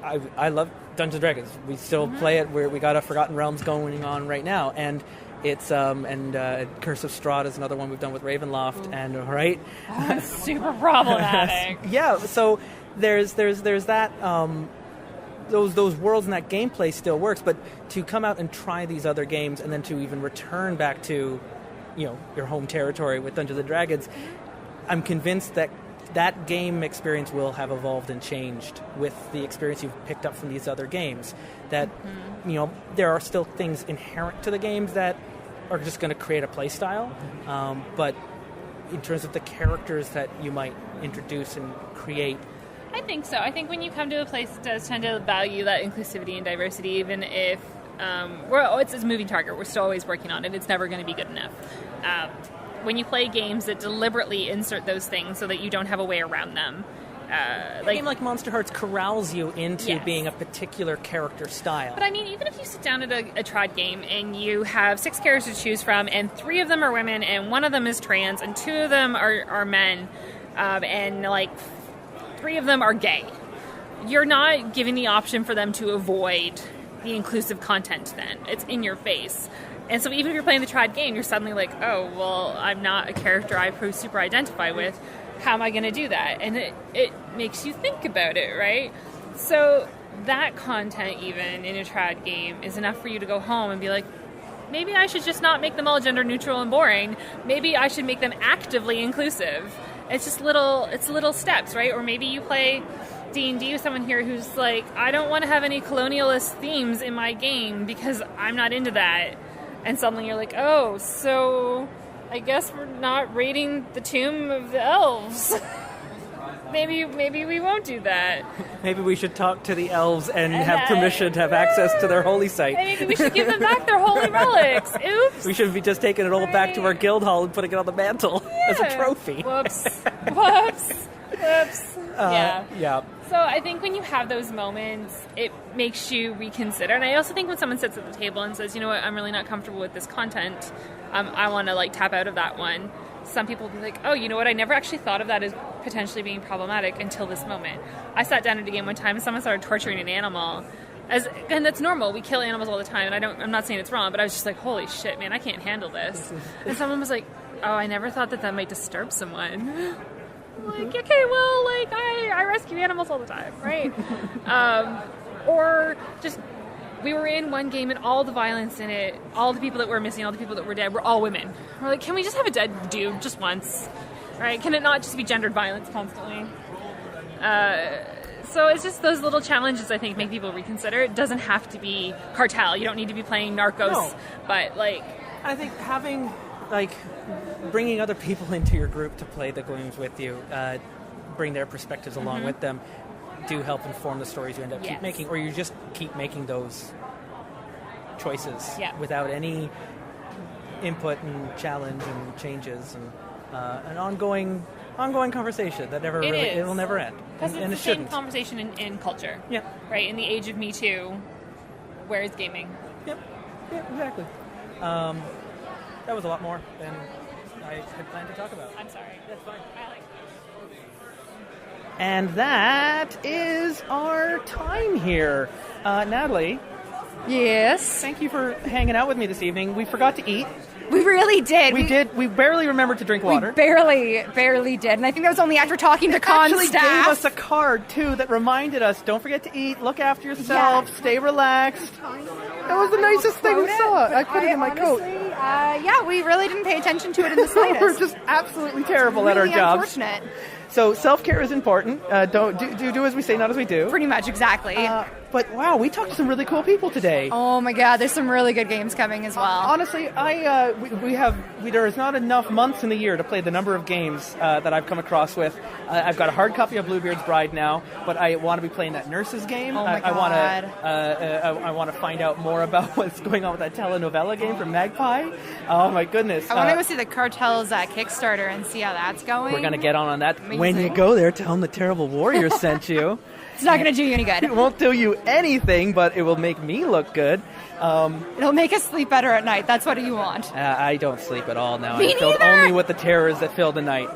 I love Dungeons & Dragons. We still play it. We got a Forgotten Realms going on right now, and it's Curse of Strahd is another one we've done with Ravenloft, and right, it's super problematic. Yeah, so there's that. Those worlds and that gameplay still works, but to come out and try these other games and then to even return back to, you know, your home territory with Dungeons & Dragons, I'm convinced that game experience will have evolved and changed with the experience you've picked up from these other games. That, you know, there are still things inherent to the games that are just going to create a play style, but in terms of the characters that you might introduce and create, I think so. I think when you come to a place that does tend to value that inclusivity and diversity, even if it's a moving target, we're still always working on it. It's never going to be good enough. When you play games that deliberately insert those things so that you don't have a way around them. A game like Monster Hearts corrals you into being a particular character style. But I mean, even if you sit down at a trad game and you have 6 characters to choose from, and 3 of them are women, and 1 of them is trans, and 2 of them are men, and like 3 of them are gay, you're not giving the option for them to avoid the inclusive content then. It's in your face. And so even if you're playing the trad game, you're suddenly like, oh, well, I'm not a character I super identify with. How am I going to do that? And it makes you think about it, right? So that content, even in a trad game, is enough for you to go home and be like, maybe I should just not make them all gender neutral and boring. Maybe I should make them actively inclusive. It's just little steps, right? Or maybe you play D&D with someone here who's like, I don't want to have any colonialist themes in my game because I'm not into that. And suddenly you're like, oh, so I guess we're not raiding the tomb of the elves. Maybe we won't do that. Maybe we should talk to the elves and have permission to have access to their holy site. Maybe we should give them back their holy relics. Oops. We should be just taking it all back to our guild hall and putting it on the mantle as a trophy. Whoops. Yeah. So I think when you have those moments, it makes you reconsider. And I also think when someone sits at the table and says, you know what, I'm really not comfortable with this content, I want to like tap out of that one. Some people will be like, oh, you know what, I never actually thought of that as potentially being problematic until this moment. I sat down at a game one time and someone started torturing an animal. And that's normal. We kill animals all the time, and I'm not saying it's wrong, but I was just like, holy shit, man, I can't handle this. And someone was like, oh, I never thought that might disturb someone. I'm like, okay, well, like, I rescue animals all the time, right? Or just, we were in one game, and all the violence in it, all the people that were missing, all the people that were dead, were all women. We're like, can we just have a dead dude just once? Right? Can it not just be gendered violence constantly? So it's just those little challenges, I think, make people reconsider. It doesn't have to be Cartel. You don't need to be playing Narcos. No. But, like... I think having, like, bringing other people into your group to play the games with you, bring their perspectives along with them, do help inform the stories you end up keep making. Or you just keep making those choices without any input and challenge and changes and an ongoing conversation that never it'll never end. Because it's and the it same shouldn't. conversation in culture. Yeah. Right? In the age of Me Too, where is gaming? Yep. Yeah, exactly. That was a lot more than I had planned to talk about. I'm sorry. That's fine. And that is our time here. Natalie, Yes. thank you for hanging out with me this evening. We forgot to eat. We really did. We barely remembered to drink water. We barely did. And I think that was only after talking to con Actually staff. gave us a card, too, that reminded us, don't forget to eat, look after yourself, stay relaxed. That was the nicest thing we saw. I put it in my coat. We really didn't pay attention to it in the slightest. We're just absolutely terrible at our Really jobs. unfortunate. So self-care is important. Don't do as we say, not as we do. Pretty much, exactly. But wow, we talked to some really cool people today. Oh my god, there's some really good games coming as well. Honestly, there is not enough months in the year to play the number of games that I've come across with. I've got a hard copy of Bluebeard's Bride now, but I want to be playing that Nurses game. Oh my God. God. I want to find out more about what's going on with that telenovela game from Magpie. Oh my goodness. I want to go see the Cartel's Kickstarter and see how that's going. We're going to get on that. Amazing. When you go there, tell them the Terrible Warriors sent you. It's not going to do you any good. It won't do you anything, but it will make me look good. It'll make us sleep better at night. That's what you want. I don't sleep at all now. Me I'm filled neither. only with the terrors that fill the night.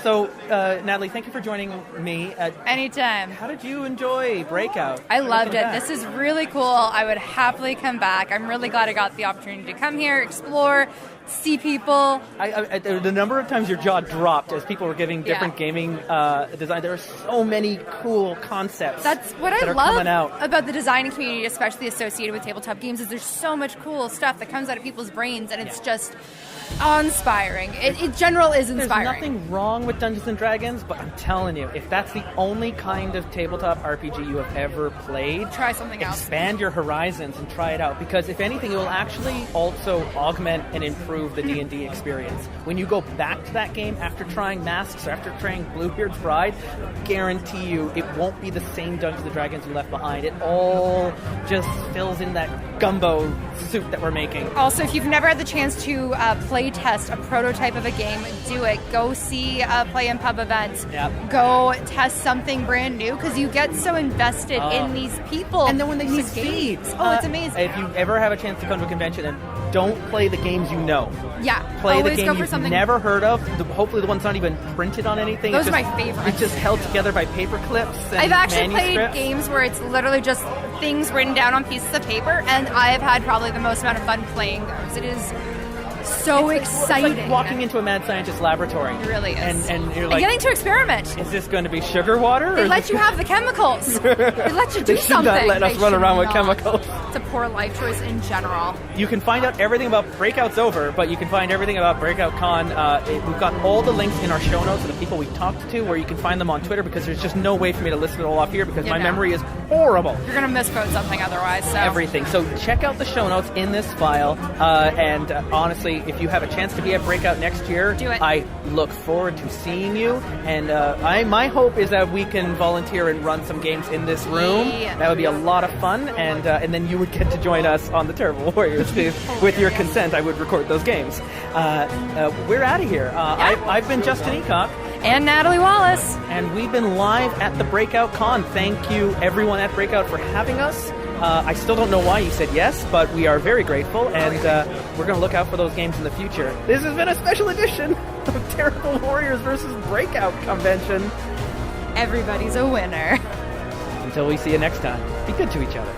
So, Natalie, thank you for joining me. Anytime. How did you enjoy Breakout? I loved it. This is really cool. I would happily come back. I'm really glad I got the opportunity to come here, explore, see people. The number of times your jaw dropped as people were giving different gaming design. There are so many cool concepts. That's what that I are coming love out. about the designing community, especially associated with tabletop games, is there's so much cool stuff that comes out of people's brains, and it's just awe-inspiring. It in general is inspiring. There's nothing wrong with Dungeons & Dragons, but I'm telling you, if that's the only kind of tabletop RPG you have ever played, try something else. Expand your horizons and try it out, because if anything, it will actually also augment and improve the D&D experience. When you go back to that game after trying Masks or after trying Bluebeard's Bride, guarantee you it won't be the same Dungeons & Dragons you left behind. It all just fills in that gumbo soup that we're making. Also, if you've never had the chance to play test a prototype of a game, do it. Go see a play and pub event. Yep. Go test something brand new, because you get so invested in these people. And then when they these succeed, games. It's amazing. If you ever have a chance to come to a convention, and don't play the games you know. Yeah. Play always the go game for you've something. never heard of. Hopefully the one's not even printed on anything. Those It's are just, my favorites. It's just held together by paper clips and I've actually played manuscripts. games where it's literally just things written down on pieces of paper, and I have had probably the most amount of fun playing those. It is so exciting. It's like walking into a mad scientist laboratory. It really is. And you're And like, getting to experiment. is this going to be sugar water? They or let you have the chemicals. They let you do They should something. not let us They run should around with not. chemicals. It's a poor life choice in general. You can find out everything about Breakout's over, but you can find everything about BreakoutCon. We've got all the links in our show notes of the people we talked to, where you can find them on Twitter, because there's just no way for me to list it all off here, because my memory is horrible. You're going to misquote something otherwise. So. Everything. So check out the show notes in this file. And honestly, if you have a chance to be at Breakout next year, do it. I look forward to seeing you. And my hope is that we can volunteer and run some games in this room. Yeah. That would be a lot of fun. And then you would get to join us on the Terrible Warriors. With your consent, I would record those games. We're out of here. I've been Justin Ecock. And Natalie Wallace. And we've been live at the Breakout Con. Thank you, everyone at Breakout, for having us. I still don't know why you said yes, but we are very grateful, and we're going to look out for those games in the future. This has been a special edition of Terrible Warriors versus Breakout Convention. Everybody's a winner. Until we see you next time, be good to each other.